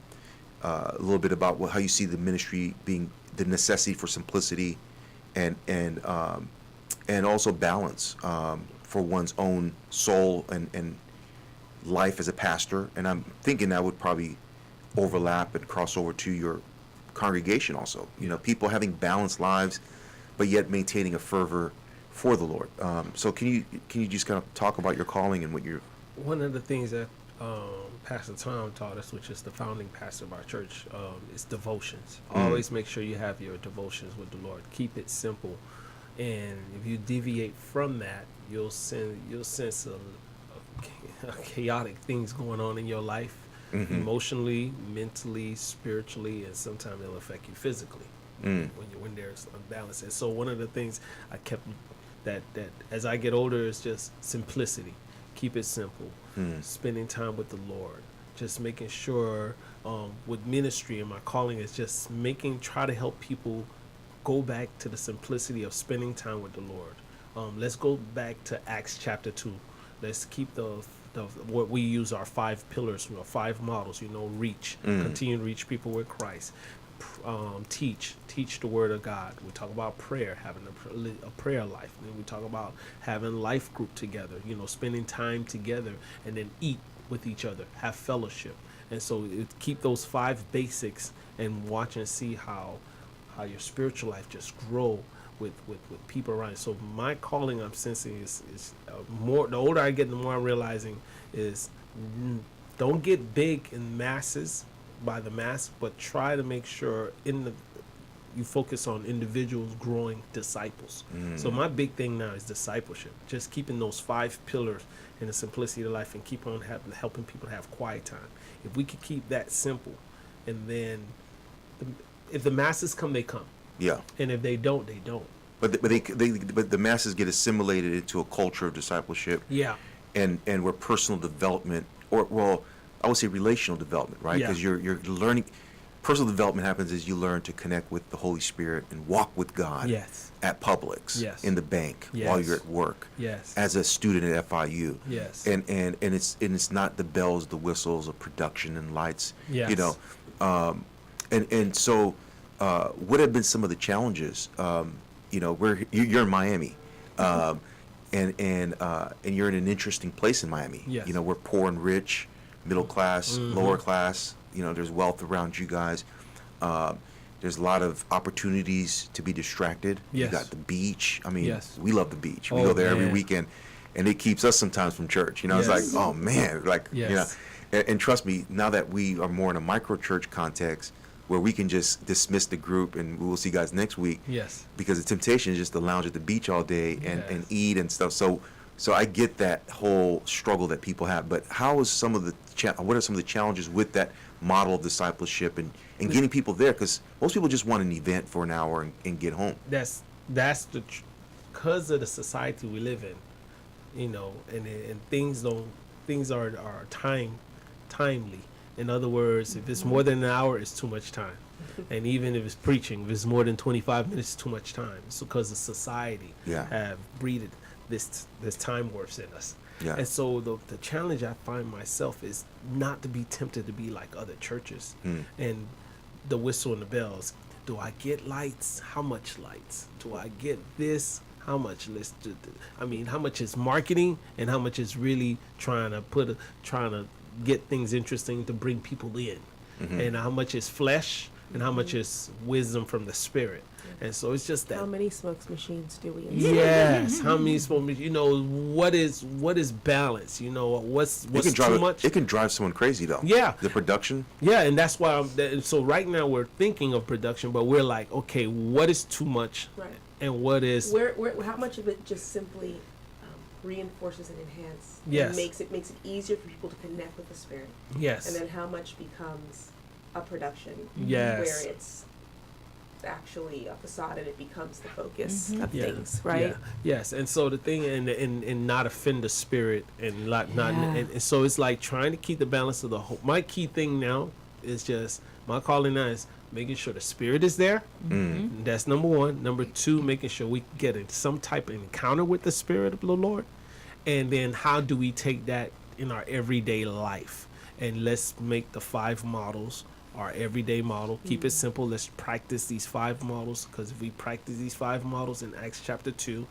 little bit about how you see the ministry being the necessity for simplicity, and also balance for one's own soul and life as a pastor, and I'm thinking that would probably overlap and cross over to your congregation also. You know, people having balanced lives, but yet maintaining a fervor for the Lord. So can you just kind of talk about your calling and what you're... One of the things that Pastor Tom taught us, which is the founding pastor of our church, is devotions. Always make sure you have your devotions with the Lord. Keep it simple, and if you deviate from that, you'll sense a chaotic things going on in your life, emotionally, mentally, spiritually, and sometimes it'll affect you physically when there's unbalance. And so one of the things I kept that as I get older is just simplicity. Keep it simple. Spending time with the Lord. Just making sure with ministry and my calling is just try to help people go back to the simplicity of spending time with the Lord. Let's go back to Acts chapter 2. Let's keep the what we use our 5 pillars, 5 models, reach, continue to reach people with Christ. Teach the word of God. We talk about prayer, having a prayer life. And then we talk about having life group together, spending time together, and then eat with each other, have fellowship. And so keep those 5 basics and watch and see how your spiritual life just grow with people around you. So my calling, I'm sensing is more, the older I get, the more I'm realizing is don't get big in masses by the mass, but try to make sure you focus on individuals growing disciples. So my big thing now is discipleship, just keeping those 5 pillars in the simplicity of life and keep on helping people to have quiet time. If we could keep that simple, and then if the masses come, they come. Yeah. And if they don't, they don't. But the masses get assimilated into a culture of discipleship. Yeah. And where personal development, I would say relational development, right? Because you're learning. Personal development happens as you learn to connect with the Holy Spirit and walk with God. Yes. At Publix. Yes. In the bank. Yes. While you're at work. Yes. As a student at FIU. Yes. And it's not the bells, the whistles of production and lights. Yes. And so what have been some of the challenges? You're in Miami. And you're in an interesting place in Miami. Yes. We're poor and rich, middle class, lower class. There's wealth around you guys. There's a lot of opportunities to be distracted. Yes. You got the beach. I mean, Yes. we love the beach. We go there every weekend, and it keeps us sometimes from church. It's like, oh man, Yes. And trust me, now that we are more in a micro church context, where we can just dismiss the group and we'll see you guys next week. Yes. Because the temptation is just to lounge at the beach all day and Yes. eat and stuff. So I get that whole struggle that people have. But what are some of the challenges with that model of discipleship and getting people there? Because most people just want an event for an hour and get home. That's because of the society we live in, and things are timely. In other words, if it's more than an hour, it's too much time. And even if it's preaching, if it's more than 25 minutes, it's too much time. It's because the society have breeded this time warps in us. Yeah. And so the challenge I find myself is not to be tempted to be like other churches and the whistle and the bells. Do I get lights? How much lights? Do I get this? How much how much is marketing and how much is really trying to get things interesting to bring people in, and how much is flesh and how much is wisdom from the Spirit. And so it's just that. How many smokes machines do we install? Yes. How many small machines? What is balance? What's too much? It can drive someone crazy though. Yeah. The production. Yeah, and that's why. So right now we're thinking of production, but we're like, okay, what is too much? Right. And what is? How much of it just simply reinforces and enhances? Yes. And makes it easier for people to connect with the Spirit. Yes. And then how much becomes a production? Yes. Where it's actually a facade and it becomes the focus of Yeah. things, right? Yeah. Yes. And so the thing, and not offend the Spirit, and not, and so it's like trying to keep the balance of the whole. My key thing now is just my calling now is making sure the Spirit is there. That's number 1. Number 2, making sure we get some type of encounter with the Spirit of the Lord. And then how do we take that in our everyday life? And let's make the 5 models our everyday model. Keep it simple. Let's practice these 5 models, because if we practice these 5 models in Acts chapter 2,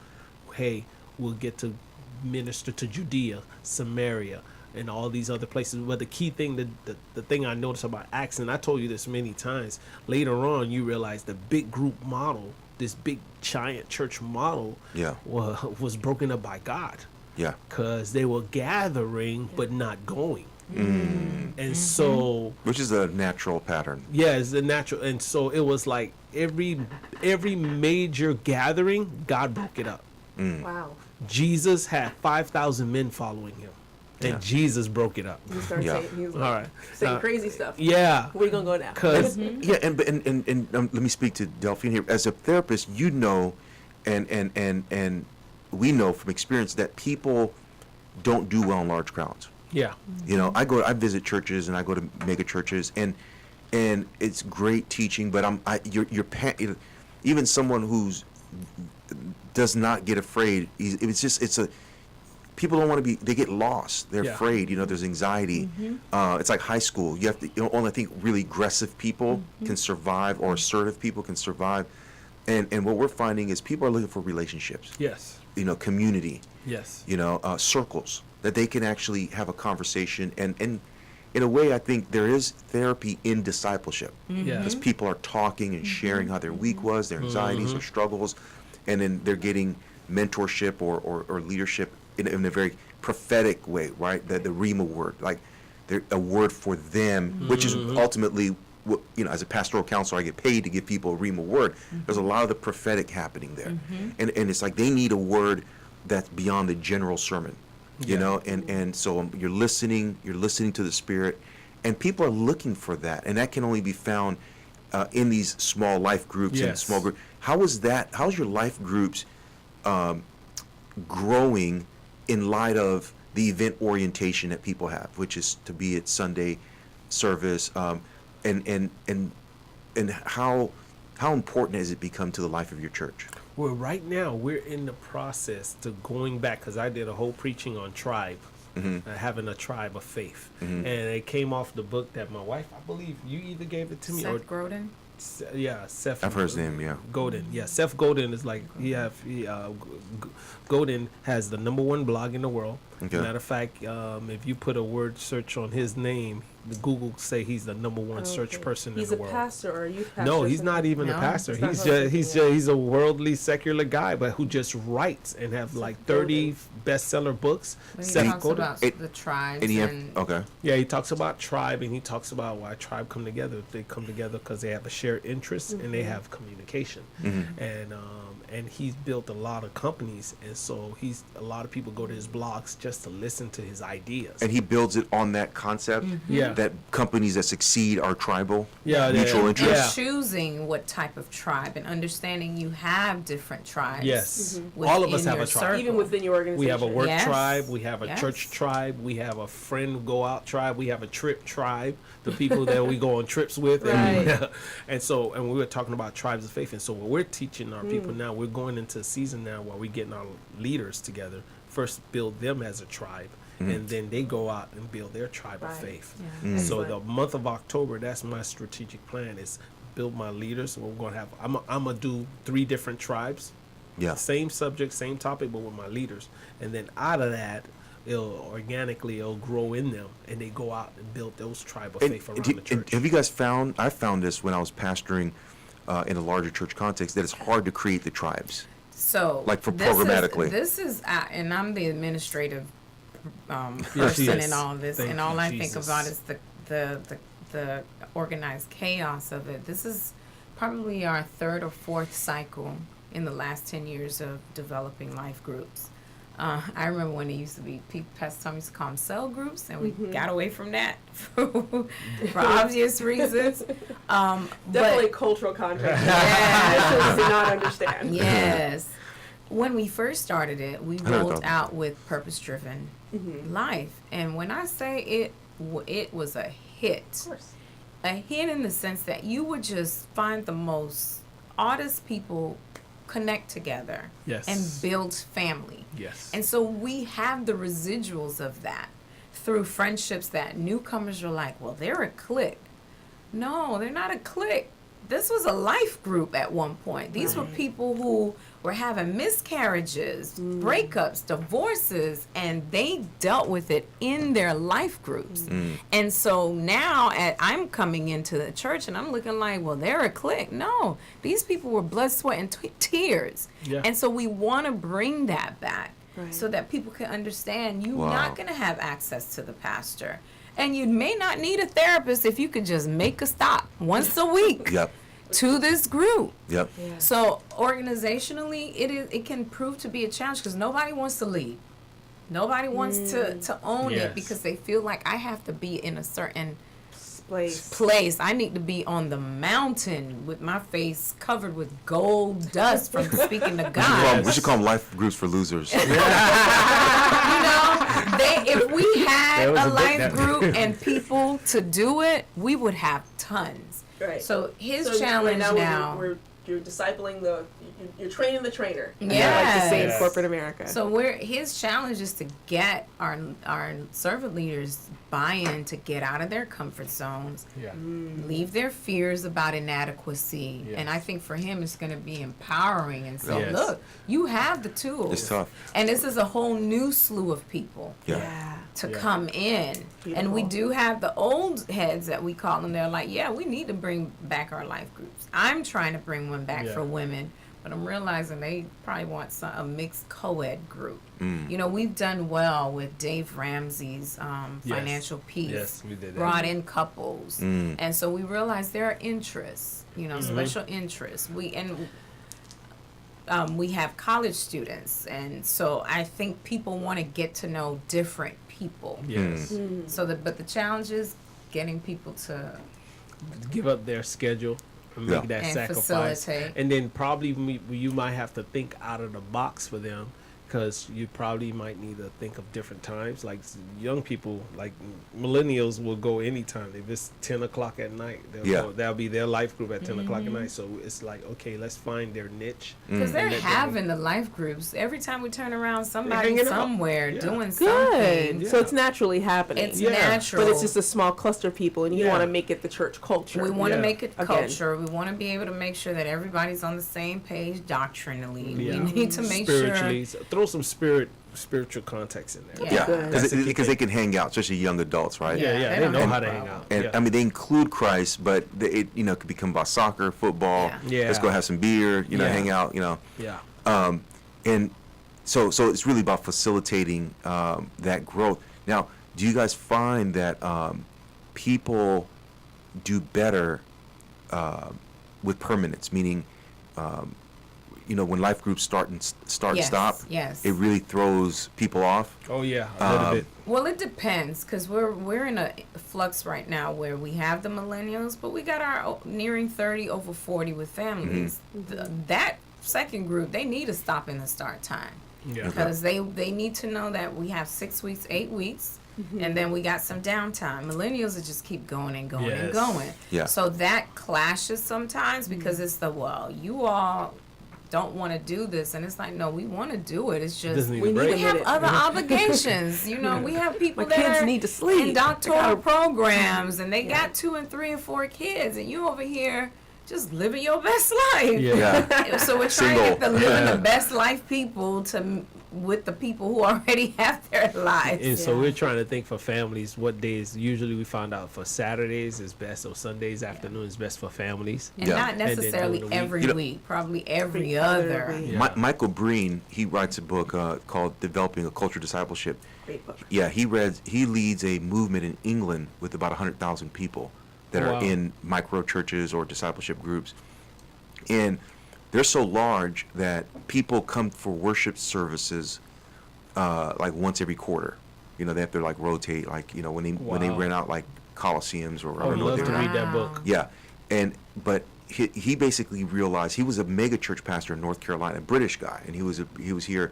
hey, we'll get to minister to Judea, Samaria, and all these other places. But the key thing, the thing I noticed about Acts, and I told you this many times, later on you realize the big group model, this big giant church model, Yeah. was broken up by God, Yeah. because they were gathering but not going. Mm. And so, Which is a natural pattern. yeah, it's the natural. And so it was like every major gathering, God broke it up. Wow. Jesus had 5,000 men following him, and Yeah. Jesus broke it up. He started Yeah. saying, he was All like, right. saying crazy stuff. Yeah. Where you gonna go now? Because Yeah, and let me speak to Delphine here. As a therapist, you know, and we know from experience that people don't do well in large crowds. yeah, You know, I visit churches and I go to mega churches, and it's great teaching, but even someone who's does not get afraid. People don't want to be. They get lost. They're Yeah. afraid. You know, there's anxiety. It's like high school. You have to. Only I think really aggressive people can survive, or assertive people can survive. And what we're finding is people are looking for relationships. yes, You know, community. yes, You know, circles that they can actually have a conversation. And in a way, I think there is therapy in discipleship. yeah, Because people are talking and sharing how their week was, their anxieties, their struggles, and then they're getting mentorship or leadership in a very prophetic way, right? The Rhema word, like a word for them, which is ultimately what, you know, as a pastoral counselor, I get paid to give people a Rhema word. There's a lot of the prophetic happening there, and it's like they need a word that's beyond the general sermon, you Yeah. know. And so you're listening to the Spirit, and people are looking for that, and that can only be found in these small life groups and Yes. small group. How's your life groups growing in light of the event orientation that people have, which is to be at Sunday service, and how important has it become to the life of your church? Well, right now we're in the process to going back, because I did a whole preaching on tribe, having a tribe of faith, and it came off the book that my wife, I believe, you either gave it to me Seth Grodin. yeah, Seth. I've heard his name, yeah. Godin. Yeah, Seth Godin is like Godin has the #1 blog in the world. Okay. Matter of fact, if you put a word search on his name, the Google say he's the #1 search Okay. person He's in a the world. pastor or a youth pastor. No, or he's not something? even a No, pastor. he's not He's really, just yeah. he's a worldly secular guy, but who just writes and have like 30 bestseller books. When he Seth talks Godin. about It- the tribes And and okay. Yeah, he talks about tribe, and he talks about why tribe come together. They come together because they have a shared interest and they have communication. And he's built a lot of companies, and so a lot of people go to his blogs just to listen to his ideas. And he builds it on that concept Yeah. that companies that succeed are tribal, Yeah, mutual yeah, interests. yeah. choosing what type of tribe and understanding you have different tribes. Yes, all of us within have your a tribe. circle. Even within your organization. We have a work Yes. tribe. We have a Yes. church tribe. We have a friend go out tribe. We have a trip tribe. The people that we go on trips with. Right. And we were talking about tribes of faith. And so what we're teaching our people now, we're going into a season now where we're getting our leaders together. First, build them as a tribe, and then they go out and build their tribe of Right. faith. Yeah. So Excellent. the month of October, that's my strategic plan: is build my leaders. We're going to have. I'm gonna do 3 different tribes. Yeah. Same subject, same topic, but with my leaders. And then out of that, it'll grow in them, and they go out and build those tribe of faith around the and church. have you guys found? I found this when I was pastoring in a larger church context, that it's hard to create the tribes. So Like for this programmatically. This is and I'm the administrative Yes, person yes. in all this, Thank and all you, I think Jesus. about is the organized chaos of it. This is probably our 3rd or 4th cycle in the last 10 years of developing life groups. I remember when it used to be, Pastor Tom used to call them cell groups, and we got away from that for obvious reasons. Definitely But cultural context. Yeah. Christians do not understand. yes, when we first started it, we I know rolled that. out with purpose-driven life, and when I say it was a hit. Of course. A hit in the sense that you would just find the most oddest people connect together Yes. and build family. Yes. And so we have the residuals of that through friendships that newcomers are like, well, they're a clique. No, they're not a clique. this was a life group at one point. These were people who were having miscarriages, breakups, divorces, and they dealt with it in their life groups. And so now I'm coming into the church and I'm looking like, well, they're a clique. No, these people were blood, sweat, and tears. Yeah. And so we want to bring that back Right. so that people can understand you're Wow. not going to have access to the pastor. And you may not need a therapist if you could just make a stop once a week Yep. to this group. Yep. Yeah. So organizationally, it can prove to be a challenge because nobody wants to lead. Nobody wants to own Yes. it because they feel like I have to be in a certain Place. place. I need to be on the mountain with my face covered with gold dust from speaking to God. We should call them life groups for losers. You know, if we had That was a a big- life that- group and people to do it, we would have tons. Right. So his So challenge right now. you're discipling you're training the trainer. as I like to Yes. say in Yes. corporate America. So his challenge is to get our servant leaders buy-in to get out of their comfort zones, Yeah. leave their fears about inadequacy, Yes. and I think for him it's going to be empowering and say, Yes. look, you have the tools. It's tough. And this is a whole new slew of people Yeah. to Yeah. come in. And we Beautiful. do have the old heads that we call them. They're like, yeah, we need to bring back our life groups. I'm trying to bring one back Yeah. for women, but I'm realizing they probably want a mixed co-ed group. Mm. You know, we've done well with Dave Ramsey's Financial Peace. Yes, we did that. Brought in couples. Mm. And so we realized there are interests, you know, Mm-hmm. special interests. We have college students, and so I think people want to get to know different people. Yes. So but the challenge is getting people to Give up their schedule and Yeah. make that And sacrifice. facilitate. And then probably you might have to think out of the box for them, because you probably might need to think of different times. Like young people, like millennials, will go anytime. If it's 10 o'clock at night, that'll be their life group at 10 o'clock at night. So it's like, okay, let's find their niche. because they're And let them- having the life groups. Every time we turn around, somebody hanging out. somewhere Yeah. doing Good. something. So it's naturally happening. It's Yeah. natural. But it's just a small cluster of people, and you Yeah. want to make it the church culture. We want to Yeah. make it Again. culture. We want to be able to make sure that everybody's on the same page doctrinally. Yeah. We need to make sure. Spiritually, so throw some spiritual context in there. Yeah. Good. That's the key Because they thing. can hang out, especially young adults, right? Yeah, they they don't know have how a to hang problem. out. And Yeah. I mean, they include Christ, but it could become about soccer, football. Yeah. Yeah. Let's go have some beer. Yeah. Hang out. Yeah. And so it's really about facilitating that growth. Now, do you guys find that people do better with permanence? Meaning, when life groups start and Yes, stop, yes. it really throws people off. Oh yeah, a little bit. Well, it depends because we're in a flux right now where we have the millennials, but we got our nearing 30, over 40 with families. That second group, they need a stop and a start time Yeah. because they need to know that we have 6 weeks, 8 weeks, and then we got some downtime. Millennials will just keep going and going and Yes. going. Yeah. So that clashes sometimes because it's you all don't want to do this, and it's like, no, we want to do it. It's just Doesn't need we a need break. we have minute. other obligations. We have people My that kids are need to sleep. in doctoral programs, and they Yeah. got 2 and 3 and 4 kids, and you over here just living your best life. Yeah. So we're trying to get the Single. living the best life people with the people who already have their lives. And so Yeah. we're trying to think for families what days. Usually we found out for Saturdays is best, or Sundays afternoon is best for families. And Yeah. not And then necessarily during the week. every You know- week, probably every Every other other. week. Yeah. Michael Breen, he writes a book called Developing a Culture Discipleship. Great book. Yeah, he leads a movement in England with about 100,000 people that Wow. are in micro churches or discipleship groups. And they're so large that people come for worship services like once every quarter. They have to like rotate, like when they Wow. rent out like coliseums or I I would don't know what love they to rent. read that book. Yeah, but he basically realized he was a mega church pastor in North Carolina, a British guy, and he was here,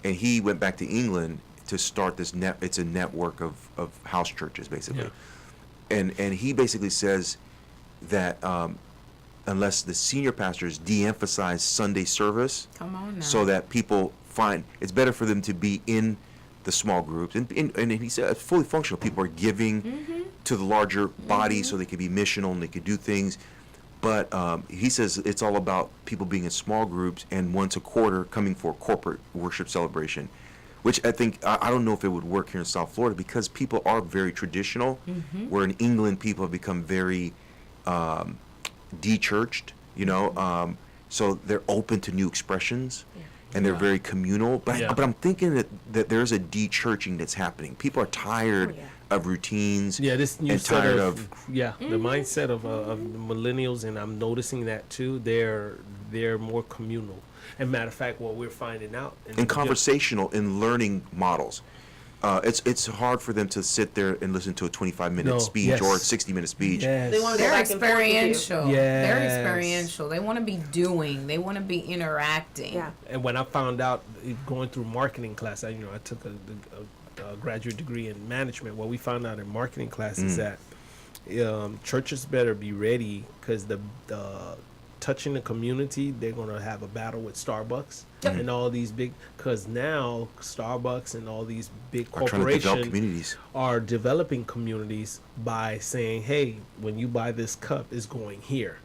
and he went back to England to start this It's a network of house churches basically, and he basically says that unless the senior pastors de-emphasize Sunday service, Come on now. so that people find it's better for them to be in the small groups, and he said it's fully functional. People are giving to the larger body so they can be missional and they can do things, But he says it's all about people being in small groups and once a quarter coming for a corporate worship celebration, which I think, I don't know if it would work here in South Florida because people are very traditional, where in England people have become very de-churched, so they're open to new expressions. And they're very communal, but Yeah. but I'm thinking that there's a de-churching that's happening. People are tired of routines. Yeah, this new and set tired of the mindset of the millennials, and I'm noticing that too. They're more communal. And matter of fact, what we're finding out and conversational in learning models. It's hard for them to sit there and listen to a 25-minute speech or a 60-minute speech. Yes. They wanna go They're back and forth with you. experiential. Yes. They're experiential. They want to be doing. They want to be interacting. Yeah. And when I found out going through marketing class, I took a graduate degree in management. What we found out in marketing class is that churches better be ready because the touching the community, they're going to have a battle with Starbucks and all these big, because now Starbucks and all these big Are trying to develop corporations communities. are developing communities by saying, hey, when you buy this cup, it's going here.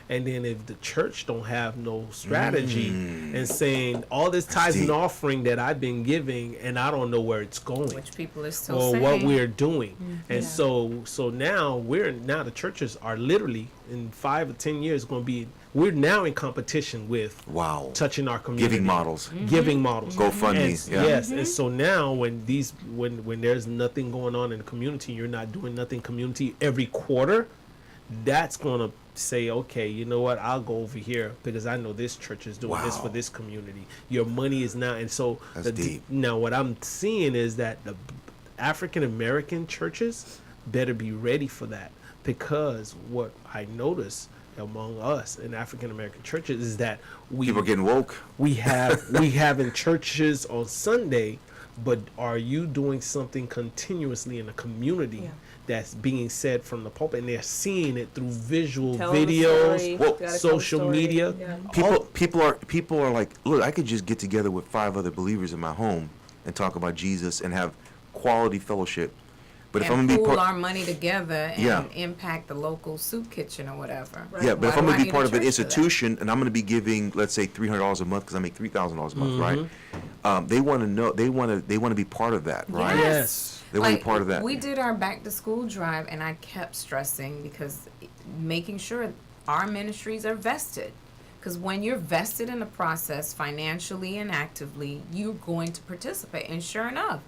And then if the church don't have no strategy and saying all this tithes and deep. offering that I've been giving and I don't know where it's going Which people are still or saying. what we're doing. And so now the churches are literally in 5 or 10 years we're now in competition with Wow. touching our community. Giving models. Giving models. GoFundMe, And, yeah. Yes. And so now when there's nothing going on in the community, you're not doing nothing community every quarter, that's gonna say, okay, you know what, I'll go over here because I know this church is doing this for this community. Your money is not, and so That's deep. now what I'm seeing is that the African American churches better be ready for that, because what I notice among us in African American churches is that People are getting woke. we having churches on Sunday, but are you doing something continuously in the community that's being said from the pulpit, and they're seeing it through visual Telling the videos, story. Well, Gotta tell the social story. media? Yeah. People are like, look, I could just get together with 5 other believers in my home and talk about Jesus and have quality fellowship. But if I'm And gonna be pool part, our money together and Yeah. impact the local soup kitchen or whatever. Right. yeah, but Why if I'm do I gonna be need a part of an church for that? institution and I'm gonna be giving, let's say, $300 a month because I make $3,000 a month, right? They want to know, they want to be part of that, right? Yes. They want to be part of that. We did our back to school drive, and I kept stressing because making sure our ministries are vested. Because when you're vested in the process financially and actively, you're going to participate. And sure enough,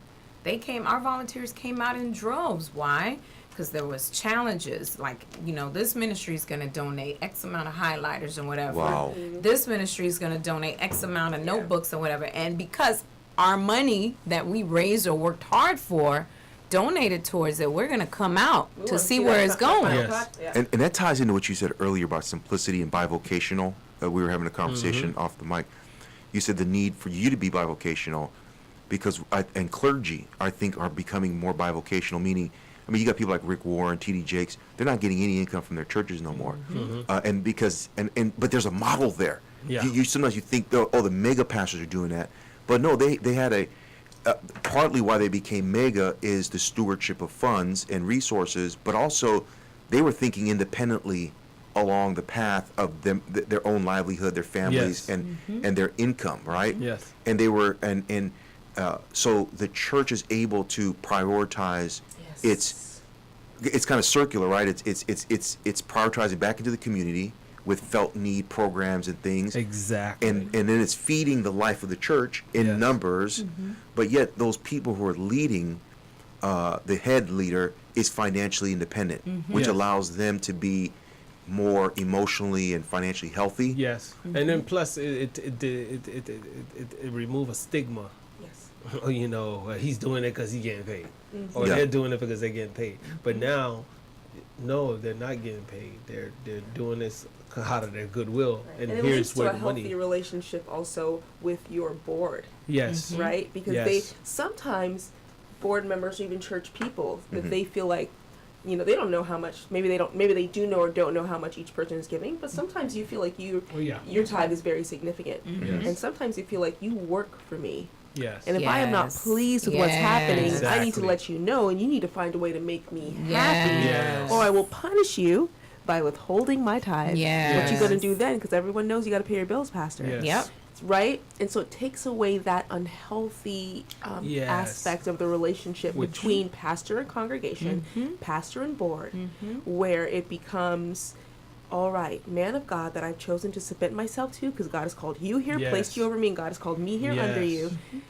our volunteers came out in droves. Why? Because there was challenges like, this ministry is going to donate X amount of highlighters and whatever. Wow. This ministry is going to donate X amount of notebooks or whatever. And because our money that we raised or worked hard for donated towards it, we're going to come out We to wanna see that where it's stuff, that going. Yes. final cut. Yeah. And that ties into what you said earlier about simplicity and bivocational. We were having a conversation off the mic. You said the need for you to be bivocational because and clergy, I think, are becoming more bivocational, meaning, you got people like Rick Warren, T.D. Jakes, they're not getting any income from their churches no more. But there's a model there. Yeah. You sometimes you think, the mega pastors are doing that. But no, they had partly why they became mega is the stewardship of funds and resources, but also they were thinking independently along the path of their own livelihood, their families, Yes. and their income, right? Yes. And they were so the church is able to prioritize it's kind of circular, right? It's prioritizing back into the community with felt need programs and things. Exactly. And then it's feeding the life of the church in Yes. numbers, but yet those people who are leading, the head leader is financially independent, which Yes. allows them to be more emotionally and financially healthy. Yes. And then plus it remove a stigma. Yes. He's doing it because he's getting paid, or Yeah. they're doing it because they're getting paid. But now, no, they're not getting paid. They're doing this out of their goodwill, And and it leads here's to where a the healthy money. relationship also with your board, Yes. right? Because Yes. sometimes board members or even church people that they feel like, they don't know how much. Maybe they do know or don't know how much each person is giving. But sometimes you feel like Oh, yeah. your tithe is very significant, Yes. and sometimes you feel like you work for me. Yes. And if I am not Yes. pleased with what's happening, I need to Exactly. let you know, and you need to find a way to make me Yes. happy, Yes. or I will punish you by withholding my tithe. Yes. What you going to do then? Because everyone knows you got to pay your bills, Pastor. Yes. Yep. Right? And so it takes away that unhealthy Yes. aspect of the relationship Which- between pastor and congregation, pastor and board, where it becomes, all right, man of God that I've chosen to submit myself to because God has called you here, Yes. placed you over me, and God has called me here under Yes. you.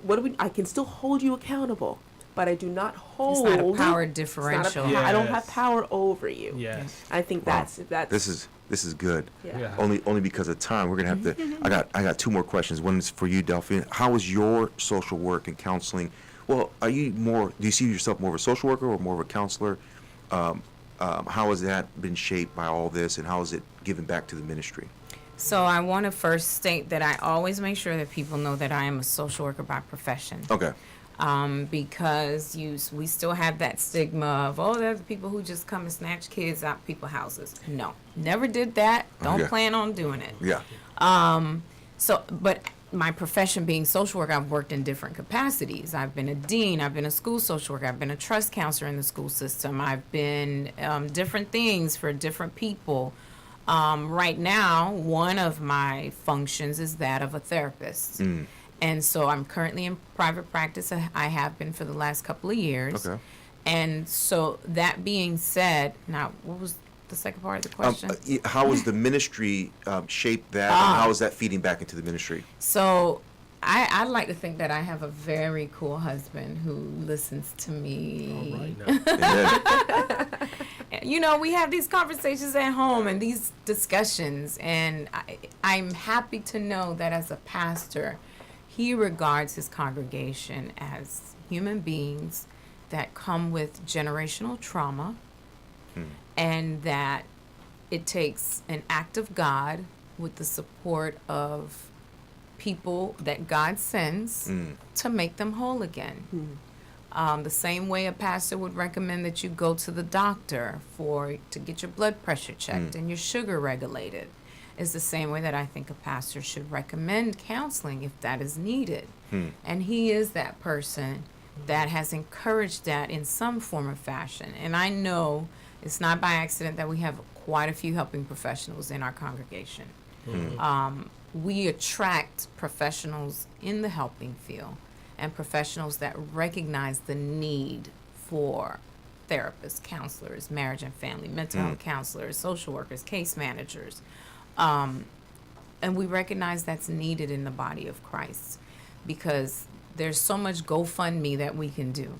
What do we? I can still hold you accountable, but I do not It's hold. not a power it's not a differential. I don't have Yes. power over you. Yes. I think Wow. that's This is good. yeah. Yeah. Only because of time. We're gonna have to. I got two more questions. One is for you, Delphine. How is your social work and counseling? Well, are you more? Do you see yourself more of a social worker or more of a counselor? How has that been shaped by all this, and how is it given back to the ministry? So I want to first state that I always make sure that people know that I am a social worker by profession. Okay. Because we still have that stigma of, oh, there's people who just come and snatch kids out of people's houses. No, never did that. Don't Okay. plan on doing it. Yeah. But my profession being social work, I've worked in different capacities. I've been a dean, I've been a school social worker, I've been a trust counselor in the school system. I've been different things for different people. Right now, one of my functions is that of a therapist. And so I'm currently in private practice. I have been for the last couple of years. Okay. And so that being said, now what was the second part of the question? How has the ministry shaped that, and how is that feeding back into the ministry? So I'd like to think that I have a very cool husband who listens to me. All right now. Amen. You know, we have these conversations at home and these discussions, and I'm happy to know that as a pastor, he regards his congregation as human beings that come with generational trauma, and that it takes an act of God with the support of people that God sends to make them whole again. The same way a pastor would recommend that you go to the doctor to get your blood pressure checked and your sugar regulated is the same way that I think a pastor should recommend counseling if that is needed. And he is that person that has encouraged that in some form or fashion. And I know it's not by accident that we have quite a few helping professionals in our congregation. We attract professionals in the helping field and professionals that recognize the need for therapists, counselors, marriage and family, mental health counselors, social workers, case managers. And we recognize that's needed in the body of Christ because there's so much GoFundMe that we can do.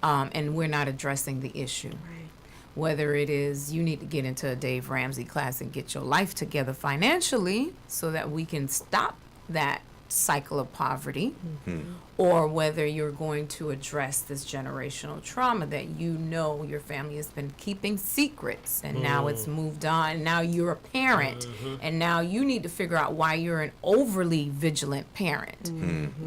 And we're not addressing the issue. Right. Whether it is you need to get into a Dave Ramsey class and get your life together financially so that we can stop that cycle of poverty, or whether you're going to address this generational trauma that you know your family has been keeping secrets and now it's moved on. Now you're a parent and now you need to figure out why you're an overly vigilant parent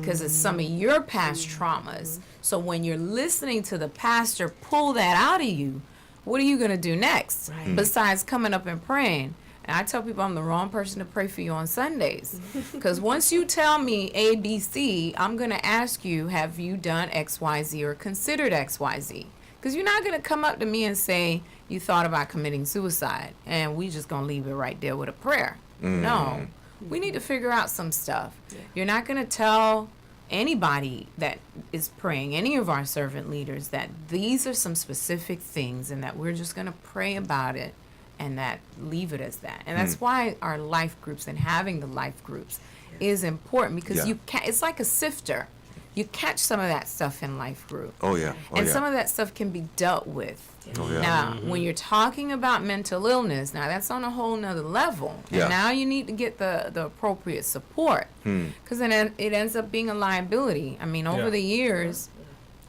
because it's some of your past traumas. So when you're listening to the pastor pull that out of you, what are you going to do next besides coming up and praying? And I tell people I'm the wrong person to pray for you on Sundays. Because once you tell me A, B, C, I'm going to ask you, have you done X, Y, Z or considered X, Y, Z? Because you're not going to come up to me and say, you thought about committing suicide. And we just going to leave it right there with a prayer. No. We need to figure out some stuff. You're not going to tell anybody that is praying, any of our servant leaders, that these are some specific things and that we're just going to pray about it. And that leave it as that. And that's why our life groups and having the life groups is important because it's like a sifter. You catch some of that stuff in life group. Oh yeah. And some of that stuff can be dealt with. Oh, yeah. Now, when you're talking about mental illness, now that's on a whole nother level. And Yeah. now you need to get the appropriate support. Because then it ends up being a liability. I mean, over Yeah. the years,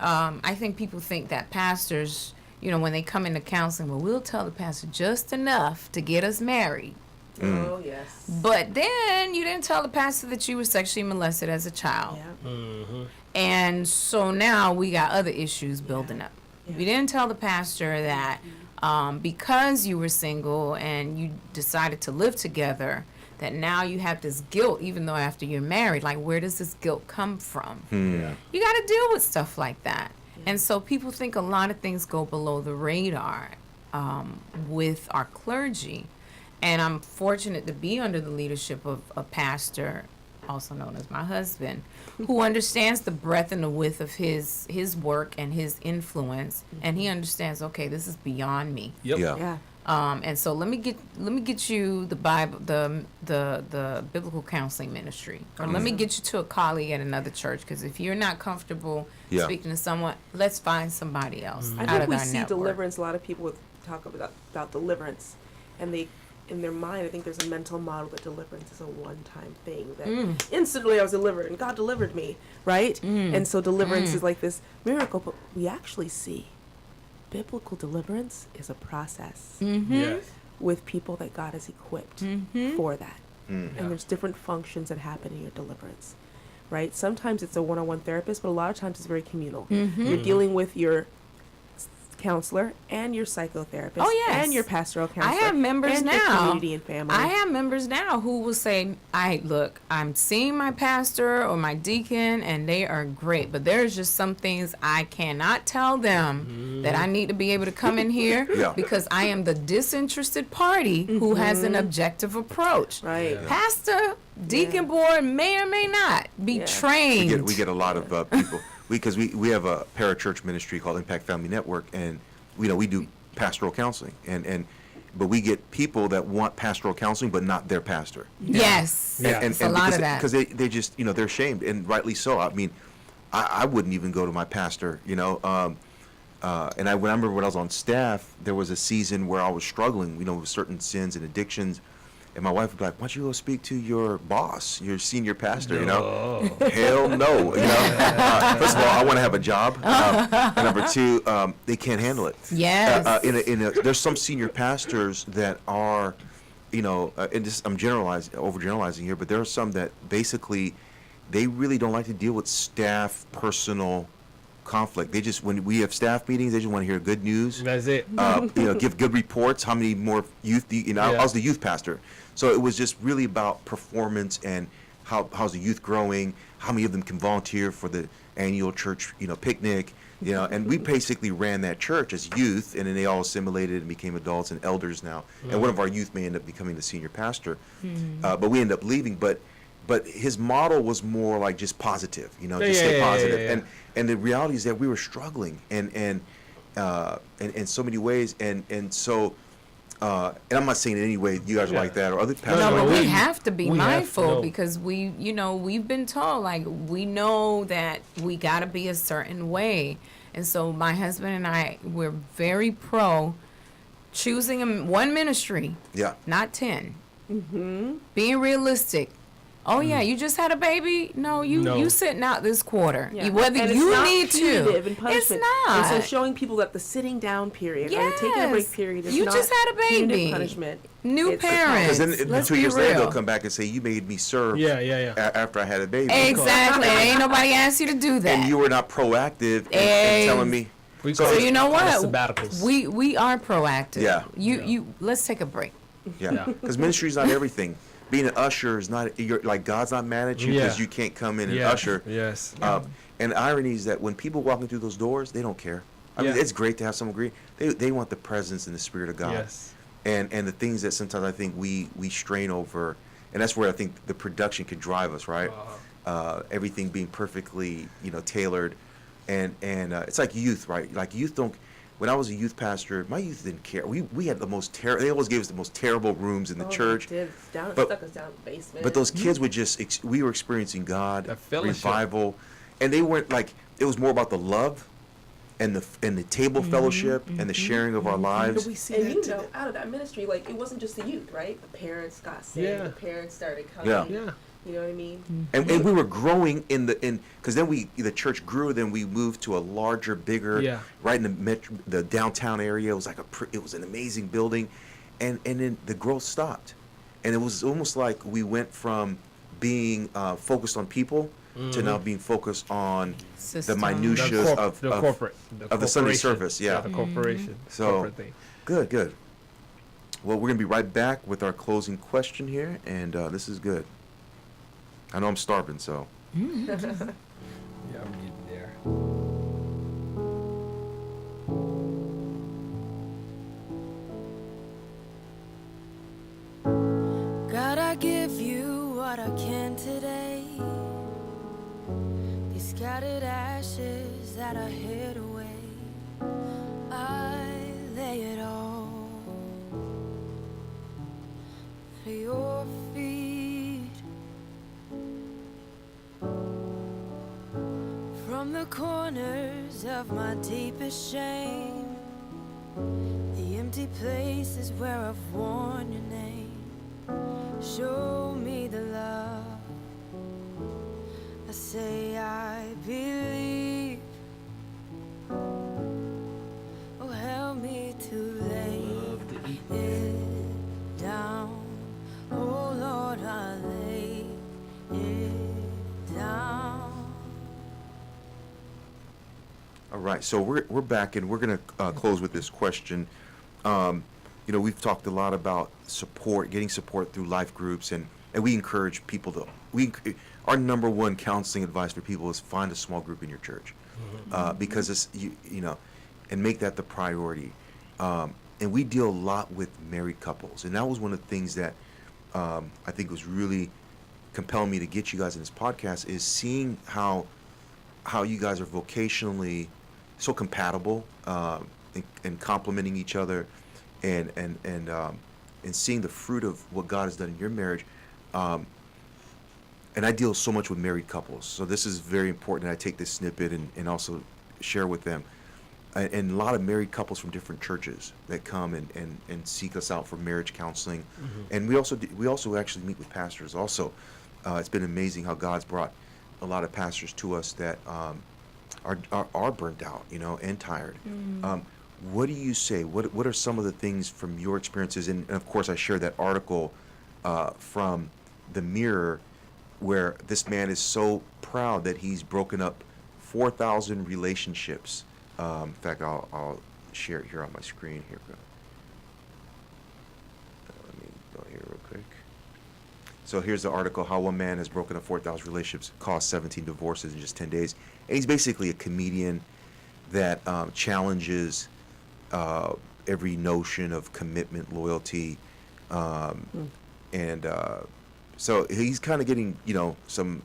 I think people think that pastors, you know, when they come into counseling, well, we'll tell the pastor just enough to get us married. Oh, yes. But then you didn't tell the pastor that you were sexually molested as a child. Yeah. And so now we got other issues building up. Yeah. We didn't tell the pastor that because you were single and you decided to live together, that now you have this guilt, even though after you're married, like where does this guilt come from? Yeah. You got to deal with stuff like that. And so people think a lot of things go below the radar. with our clergy. And I'm fortunate to be under the leadership of a pastor, also known as my husband, who understands the breadth and the width of his work and his influence, and he understands, okay, this is beyond me. Yep. Yeah. Yeah. And so let me get you the Bible, the biblical counseling ministry, or let me get you to a colleague at another church, because if you're not comfortable Yeah. speaking to someone, let's find somebody else I out think of we our see network. deliverance. A lot of people would talk about deliverance, and they, in their mind, I think there's a mental model that deliverance is a one-time thing. That instantly I was delivered, and God delivered me, right? And so deliverance is like this miracle, but we actually see biblical deliverance is a process Yes. with people that God has equipped for that. And there's different functions that happen in your deliverance, right? Sometimes it's a one-on-one therapist, but a lot of times it's very communal. You're dealing with your counselor and your psychotherapist Oh, yes. and your pastoral counselor. I have members and your now. community and family. I have members now who will say, I'm seeing my pastor or my deacon, and they are great, but there's just some things I cannot tell them that I need to be able to come in here Yeah. because I am the disinterested party who has an objective approach. Right. Yeah. Pastor, deacon board may or may not be Yeah. trained. We get a lot of people because we have a parachurch ministry called Impact Family Network, and we do pastoral counseling, but we get people that want pastoral counseling but not their pastor. Yes. Yeah. It's a lot of that. Because they just they're ashamed, and rightly so. I mean, I wouldn't even go to my pastor, and I remember when I was on staff, there was a season where I was struggling, with certain sins and addictions. And my wife would be like, "Why don't you go speak to your boss, your senior pastor?" Oh. Hell no. First of all, I want to have a job. And number two, they can't handle it. Yes. There's some senior pastors that are, and this, I'm overgeneralizing here, but there are some that basically they really don't like to deal with staff personal conflict. They just, when we have staff meetings, they just want to hear good news. That's it. Give good reports. How many more youth? I was the youth pastor, so it was just really about performance and how's the youth growing. How many of them can volunteer for the annual church, picnic? And we basically ran that church as youth, and then they all assimilated and became adults and elders now. And one of our youth may end up becoming the senior pastor, but we end up leaving. But his model was more like just positive, just stay positive. Yeah. And the reality is that we were struggling and in so many ways, and so and I'm not saying in any way you guys are like that or other pastors. No, are but like we that. have to be we have to mindful know. because we've been told, we know that we got to be a certain way. And so my husband and I, we're very pro choosing one ministry, Yeah. not 10. Being realistic. Oh yeah, you just had a baby? No, you sitting out this quarter. Yeah. Whether And you it's not need punitive to. and punishment. It's not. And so showing people that the sitting down period or the taking a break Yes. period is You not just had a punitive baby. punishment. New It's the parents. Because then Let's 2 be years later real. they'll come back and say you made me serve. Yeah. After I had a baby. Exactly. Ain't nobody asked you to do that. And you were not proactive in telling me. We So call So it you know what? sabbaticals. We are proactive. Yeah. You let's take a break. Yeah. Yeah. Because ministry is not everything. Being an usher is not. You're like God's not mad at you because Yeah. you can't come in and Yeah. usher. Yes. And the irony is that when people walking through those doors, they don't care. I mean, Yeah. it's great to have someone greet. They want the presence and the spirit of God. Yes. And the things that sometimes I think we strain over, and that's where I think the production can drive us, right? Everything being perfectly tailored, and it's like youth, right? Like youth don't. When I was a youth pastor, my youth didn't care. We had the most terrible. They always gave us the most terrible rooms in the church. Did. Stuck us down in the basement. But those kids would just, we were experiencing God, That fellowship. revival, and they weren't like, it was more about the love and the table fellowship and the sharing of our lives. We see and that today. out of that ministry, it wasn't just the youth, right? The parents got saved. Yeah. The parents started coming. Yeah. Yeah. You know what I mean? And we were growing because then the church grew, then we moved to a larger, bigger, Yeah. right in the downtown area. It was like it was an amazing building, and then the growth stopped, and it was almost like we went from being focused on people to now being focused on System. the minutiae of the Sunday corporation. service. Yeah. The corporation. So- Corporate thing. Good. Well, we're gonna be right back with our closing question here, and this is good. I know I'm starving, so. Yeah, I'm getting there. what I can today. These scattered ashes that I hid away, I lay it all at your feet. From the corners of my deepest shame, the empty places where I've worn your name, show me the love. I say I believe. Oh, help me to lay it down. Oh Lord, I lay it down. All right, so we're back, and we're going to close with this question. You know, we've talked a lot about support, getting support through life groups, and we encourage people to. Our number one counseling advice for people is find a small group in your church, because it's you know, and make that the priority. And we deal a lot with married couples, and that was one of the things that I think was really compelling me to get you guys in this podcast, is seeing how you guys are vocationally so compatible, and complementing each other, and seeing the fruit of what God has done in your marriage. And I deal so much with married couples, so this is very important. I take this snippet and also share with them. And a lot of married couples from different churches that come and seek us out for marriage counseling. And we also actually meet with pastors also. It's been amazing how God's brought a lot of pastors to us that are burnt out, you know, and tired. What do you say? What are some of the things from your experiences? And of course, I shared that article from the Mirror, where this man is so proud that he's broken up 4,000 relationships. In fact, I'll share it here on my screen. Here we go. Let me go here real quick. So here's the article: how one man has broken up 4,000 relationships, caused 17 divorces in just 10 days. And he's basically a comedian that challenges every notion of commitment, loyalty, and so he's kind of getting, you know, some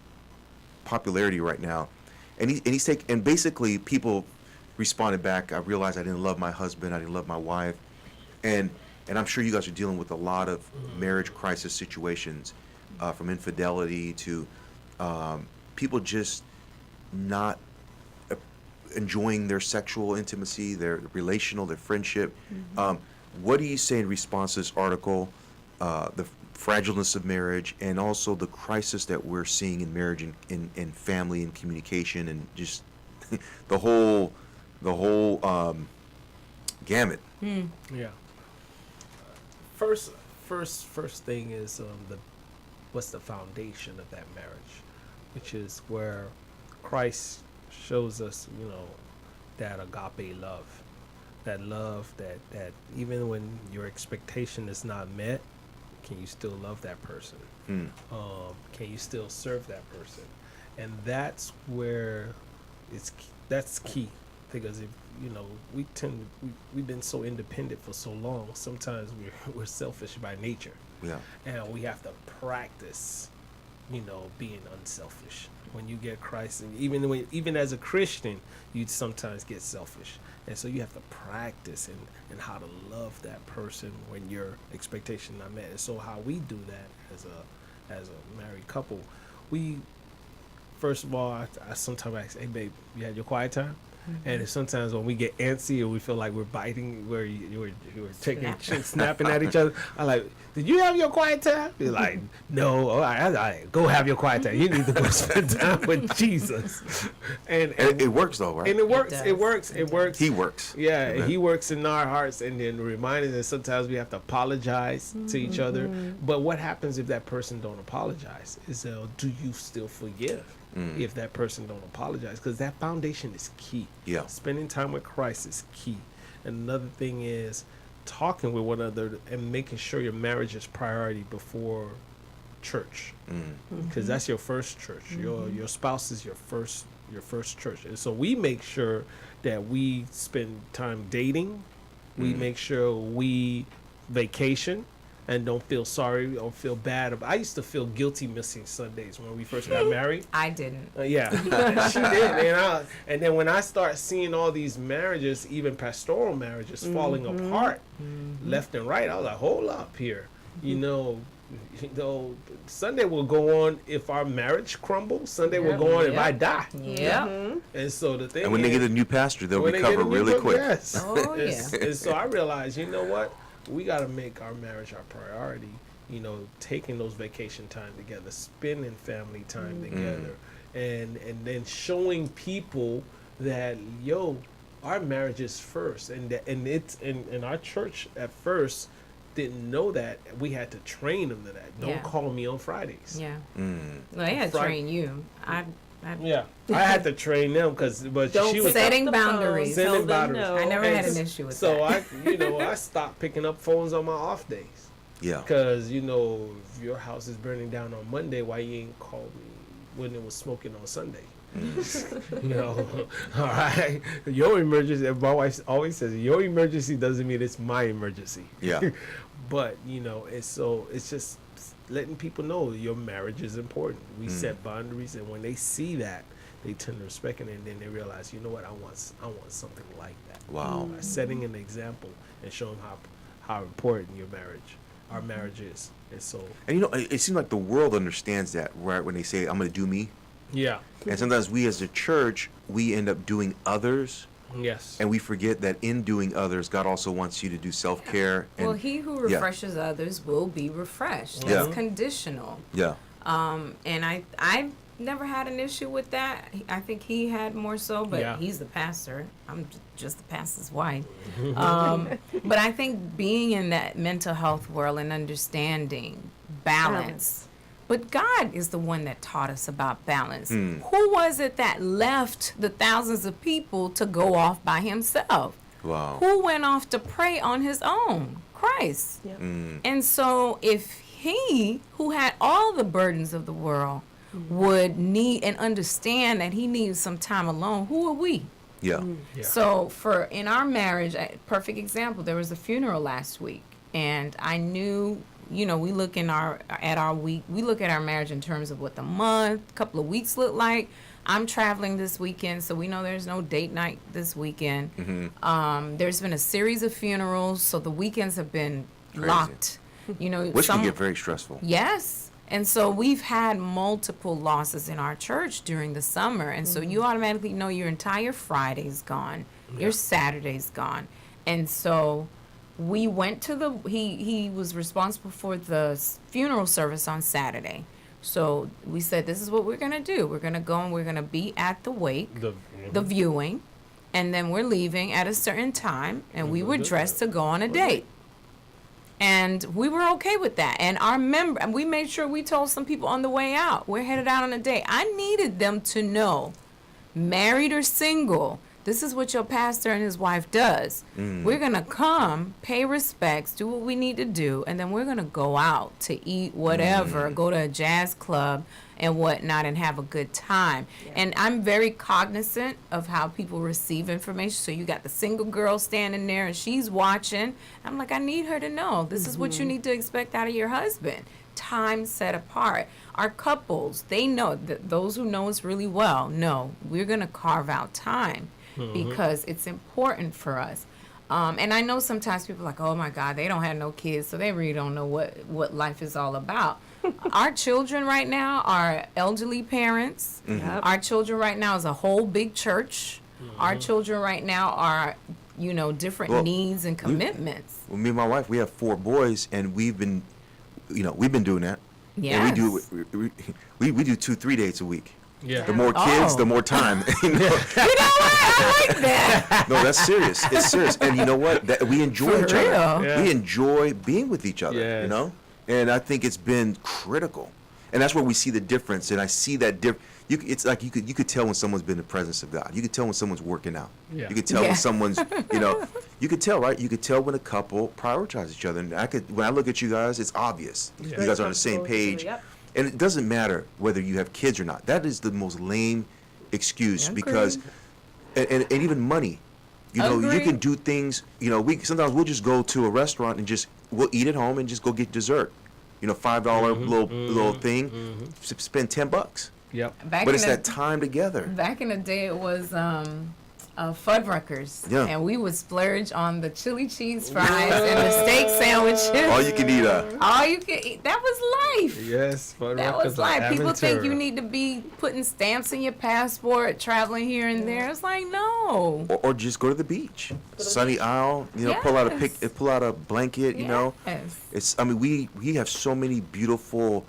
popularity right now, and and basically people responded back. I realized I didn't love my husband, I didn't love my wife, and I'm sure you guys are dealing with a lot of marriage crisis situations, from infidelity to people just not enjoying their sexual intimacy, their relational, their friendship. What do you say in response to this article, the fragileness of marriage, and also the crisis that we're seeing in marriage and family and communication, and just the whole gamut? Yeah. First thing is what's the foundation of that marriage, which is where Christ shows us, you know, that agape love, that even when your expectation is not met, can you still love that person? Can you still serve that person? And that's where that's key, because if you know, we've been so independent for so long. Sometimes we're selfish by nature. Yeah. And we have to practice, you know, being unselfish. When you get Christ, and even as a Christian, you sometimes get selfish, and so you have to practice and how to love that person when your expectation not met. And so how we do that as a married couple, we first of all, I sometimes ask, "Hey, babe, you had your quiet time?" And sometimes when we get antsy or we feel like we're biting, where you were taking snapping at each other, I'm like, "Did you have your quiet time?" You're like, "No." All right, go have your quiet time. You need to go spend time with Jesus. And it works though, right? And it works. It works. He works. Yeah, Amen. He works in our hearts, and then reminding us sometimes we have to apologize to each other. But what happens if that person don't apologize? Is do you still forgive? If that person don't apologize, because that foundation is key. Yeah. Spending time with Christ is key. And another thing is talking with one another and making sure your marriage is priority before church, because that's your first church. Your spouse is your first church. And so we make sure that we spend time dating. We make sure we vacation. and don't feel sorry or feel bad. I used to feel guilty missing Sundays when we first got married. I didn't. Yeah, she did, and then when I start seeing all these marriages, even pastoral marriages, falling apart left and right, I was like, hold up here, you know, Sunday will go on if our marriage crumbles. Sunday will go on if I die. Yeah. And so the thing, And when they is, get a new pastor, they'll when they recover get a new really book, quick. Yes. Oh, And so I realized, you know what, we got to make our marriage our priority. You know, taking those vacation time together, spending family time together, and then showing people that our marriage is first, and it's in our church at first didn't know that. We had to train them to that. Don't Yeah. call me on Fridays. Yeah. Mm. Well, they had to train you. Yeah, I had to train them but Don't she was Setting boundaries. Setting Tell them boundaries. no. I never had And an issue with so that. I stopped picking up phones on my off days. Yeah. Because, if your house is burning down on Monday, why you ain't called me when it was smoking on Sunday? All right. Your emergency, my wife always says, your emergency doesn't mean it's my emergency. Yeah. But, it's just letting people know your marriage is important. We set boundaries, and when they see that, they tend to respect it, and then they realize, you know what, I want something like that. Wow. By setting an example and showing how important our marriage is. And so, And it seems like the world understands that, right? When they say, I'm going to do me. yeah. And sometimes we as a church, we end up doing others, Yes. and we forget that in doing others, God also wants you to do self-care. And, Well, he who refreshes others will be refreshed. Yeah. That's conditional. yeah. And I never had an issue with that. I think he had more so, but Yeah. he's the pastor. I'm just the pastor's wife. But I think being in that mental health world and understanding balance. But God is the one that taught us about balance. Who was it that left the thousands of people to go off by himself? Wow. Who went off to pray on his own? Christ. Yeah. And so if he, who had all the burdens of the world, would need and understand that he needs some time alone, who are we? Yeah. Yeah. So in our marriage, a perfect example, there was a funeral last week, and I knew, we look at our marriage in terms of what the month, couple of weeks look like. I'm traveling this weekend, so we know there's no date night this weekend. There's been a series of funerals, so the weekends have been Crazy. locked. Which can get very stressful. Yes. And so we've had multiple losses in our church during the summer. And so you automatically know your entire Friday's gone, your Saturday's gone. And so we went to he was responsible for the funeral service on Saturday. So we said, this is what we're going to do. We're going to go and we're going to be at the wake, the viewing, and then we're leaving at a certain time. And we were dressed to go on a date. And we were okay with that. And we made sure we told some people on the way out, we're headed out on a date. I needed them to know, married or single, this is what your pastor and his wife does. We're going to come, pay respects, do what we need to do, and then we're going to go out to eat whatever, go to a jazz club and whatnot and have a good time. Yeah. And I'm very cognizant of how people receive information. So you got the single girl standing there and she's watching. I'm like, I need her to know this is what you need to expect out of your husband. Time set apart. Our couples, they know, that those who know us really well know we're going to carve out time because it's important for us. And I know sometimes people are like, oh my God, they don't have no kids, so they really don't know what life is all about. Our children right now are elderly parents. Our children right now is a whole big church. Our children right now are, different needs and commitments. Well, me and my wife, we have 4 boys, and we've been doing that. Yes. And we do 2-3 dates a week. Yeah. The more kids, the more time. You know what? I like that. No, that's serious. It's serious. And you know what? We enjoy For each other. real. Yeah. We enjoy being with each other, Yes. And I think it's been critical. And that's where we see the difference. And I see that it's like you could tell when someone's been in the presence of God. You could tell when someone's working out. Yeah. You could tell when someone's, you could tell, right? You could tell when a couple prioritize each other. And when I look at you guys, it's obvious. Yeah. You guys are on the same page. Yep. And it doesn't matter whether you have kids or not. That is the most lame excuse because, and even money. You Agreed. can do things. Sometimes we'll just go to a restaurant and just we'll eat at home and just go get dessert. You know, $5 little thing. Spend $10. Yep. But it's that time together. Back in the day, it was Fuddruckers. Yeah. And we would splurge on the chili cheese fries and the steak sandwiches. All you can eat. All you can eat. That was life. Yes. That was life. People think you need to be putting stamps in your passport, traveling here and there. It's like, no. Or just go to the beach, sunny Isle. You know, pull out a blanket. You know, it's. I mean, we have so many beautiful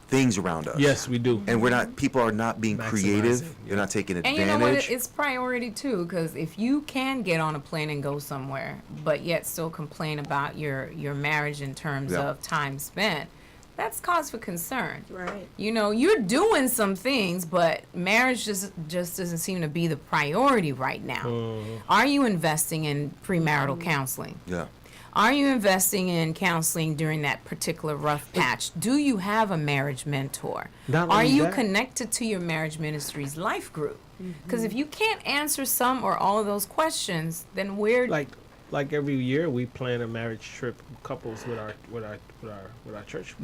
things around us. Yes, we do. And people are not being creative. They're not taking advantage. And you know what? It's priority too, because if you can get on a plane and go somewhere, but yet still complain about your marriage in terms of time spent, that's cause for concern. Right. You know, you're doing some things, but marriage just doesn't seem to be the priority right now. Are you investing in premarital counseling? Yeah. Are you investing in counseling during that particular rough patch? Do you have a marriage mentor? Are you connected to your marriage ministry's life group? Because if you can't answer some or all of those questions, then we're like every year we plan a marriage trip, couples with our church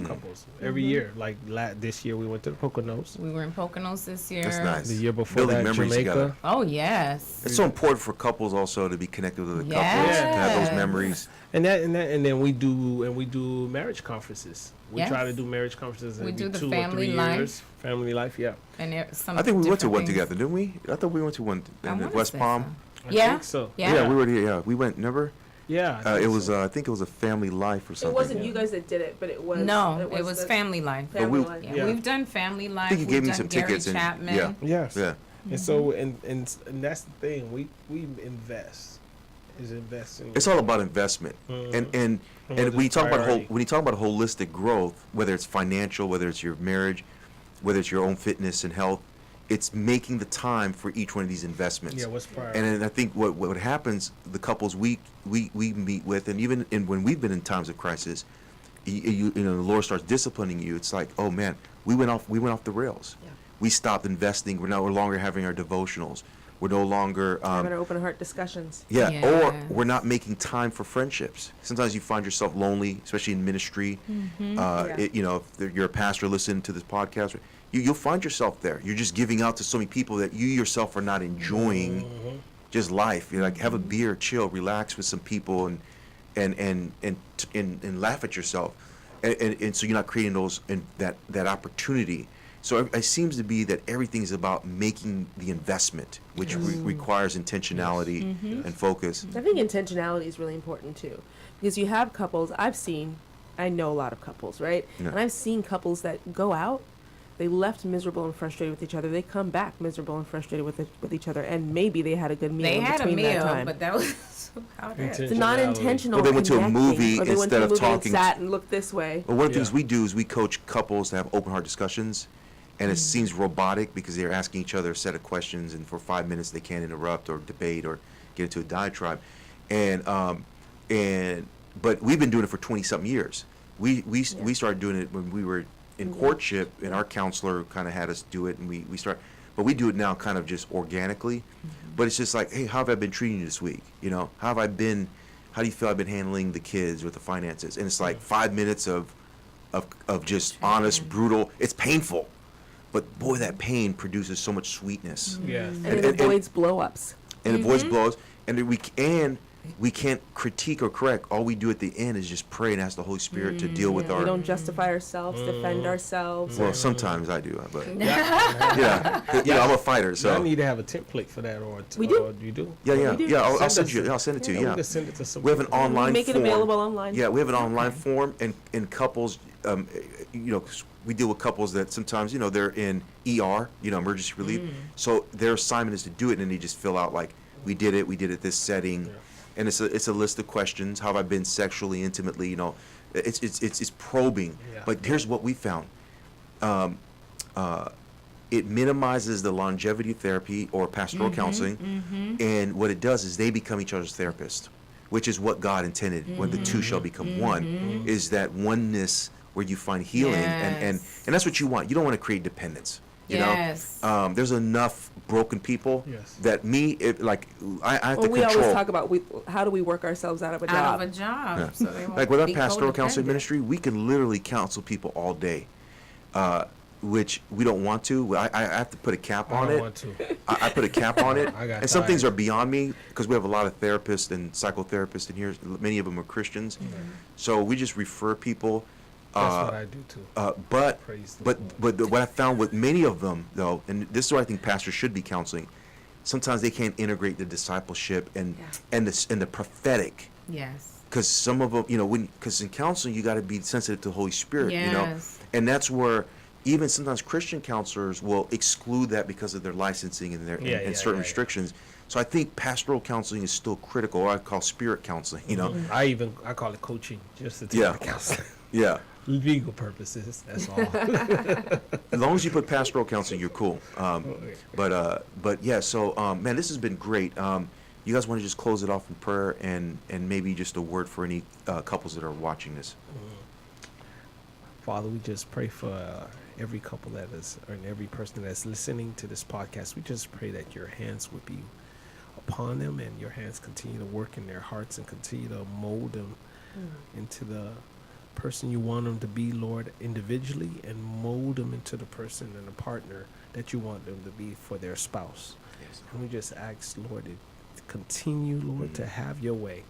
couples every year. Like this year we went to the Poconos. We were in Poconos this year. That's nice. The year before Building that, memories Jamaica. together. Oh yes. It's so important for couples also to be connected with the couples, to have those memories. And then we do marriage conferences. We Yes. try to do marriage conferences We every do the 2 or family 3 life. years. Family life, yeah. And there, some I think we went to different one things. together, didn't we? I thought we went to one I in wanna West say Palm. so. I Yeah. think so. Yeah. We were here. Yeah, we went. Remember? Yeah. I It think was. so. I think it was a family life or It something. wasn't you guys that did it, but it was. No, it was the family life. family we- life. Yeah, Yeah. we've done family life. you We've gave me done some Gary tickets and- Chapman. yeah. Yes. Yeah. And so and that's the thing. We invest. Is investing. It's all about investment, and when you talk about holistic growth, whether it's financial, whether it's your marriage, whether it's your own fitness and health, it's making the time for each one of these investments. Yeah, what's priority? And then I think what happens, the couples we meet with, and even when we've been in times of crisis, you know, the Lord starts disciplining you. It's like, oh man, we went off the rails. Yeah. We stopped investing. We're no longer having our devotionals. We're no longer Having open heart discussions. or Yes. we're not making time for friendships. Sometimes you find yourself lonely, especially in ministry. Yeah. You know, if you're a pastor listening to this podcast, you'll find yourself there. You're just giving out to so many people that you yourself are not enjoying just life. You're like, have a beer, chill, relax with some people, and laugh at yourself, and so you're not creating those and that opportunity. So it seems to be that everything is about making the investment, which requires intentionality and focus. I think intentionality is really important too, because you have couples. I know a lot of couples, right? Yeah. And I've seen couples that go out, they left miserable and frustrated with each other. They come back miserable and frustrated with each other, and maybe they had a good meal They in had a between that meal, time. but that was about it. It's not intentional. Or they went to a connecting, movie or they went instead to a of movie talking. And sat and looked this way. But one of the things Yeah. we do is we coach couples to have open heart discussions, and it seems robotic because they're asking each other a set of questions, and for 5 minutes they can't interrupt or debate or get into a diatribe, but we've been doing it for 20-something years. We started doing it when we were in courtship, and our counselor kind of had us do it, and we start. But we do it now kind of just organically. But it's just like, hey, how have I been treating you this week? You know, how have I been? How do you feel I've been handling the kids with the finances? And it's like 5 minutes of just honest, brutal. It's painful, but boy, that pain produces so much sweetness, Yes. And it avoids blow-ups. and avoids blows. And we can't critique or correct. All we do at the end is just pray and ask the Holy Spirit to deal with We our. don't justify ourselves, defend ourselves. Well, sometimes I do, but yeah, you know, I'm a fighter, I so need to have a template for that, or We do. Or you do? yeah. we do. I'll Send send us you. a- I'll send it to you. We Yeah, can send it to some. we have an people. online Make it form. available online. Yeah, we have an online form, and couples, you know, we deal with couples that sometimes, you know, they're in ER, you know, emergency relief. So their assignment is to do it, and they just fill out like, we did it this setting, and it's a list of questions. How have I been sexually, intimately? You know, it's probing. Yeah. But here's what we found. It minimizes the longevity of therapy or pastoral counseling, and what it does is they become each other's therapist, which is what God intended when the two shall become one, is that oneness where you find healing, and Yes. that's what you want. You don't want to create dependence. You Yes. know, there's enough broken people Yes. that I have Well, to we control. always talk about how do we work ourselves out of a job. Out of a job. Yeah. So they won't Like with our be pastoral counseling codependent. ministry, we can literally counsel people all day, which we don't want to. I have to put a cap I on don't it. want to. I put a cap on it, I got and some things tired. are beyond me because we have a lot of therapists and psychotherapists, and here many of them are Christians. So we just refer people. That's what I do too. But Praise the but Lord. what I found with many of them though, and this is what I think pastors should be counseling. Sometimes they can't integrate the discipleship and the prophetic. Yes. Because some of them, because in counseling you got to be sensitive to the Holy Spirit, Yes. and that's where even sometimes Christian counselors will exclude that because of their licensing and and certain restrictions. So I think pastoral counseling is still critical, or I call spirit counseling. I call it coaching, just to take Yeah. the counseling. Yeah. Legal purposes. That's all. As long as you put pastoral counseling, you're cool. But yeah. So man, this has been great. You guys want to just close it off in prayer and maybe just a word for any couples that are watching this. Father, we just pray for every couple that is, and every person that's listening to this podcast. We just pray that your hands would be upon them and your hands continue to work in their hearts and continue to mold them into the person you want them to be, Lord, individually, and mold them into the person and the partner that you want them to be for their spouse. Yes. And we just ask, Lord, to continue, Lord, to have your way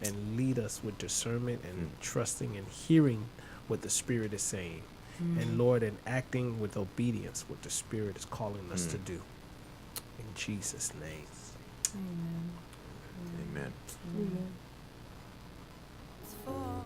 and lead us with discernment and trusting and hearing what the Spirit is saying. And Lord, and acting with obedience what the Spirit is calling us to do. In Jesus' name. Amen. Amen. Amen. for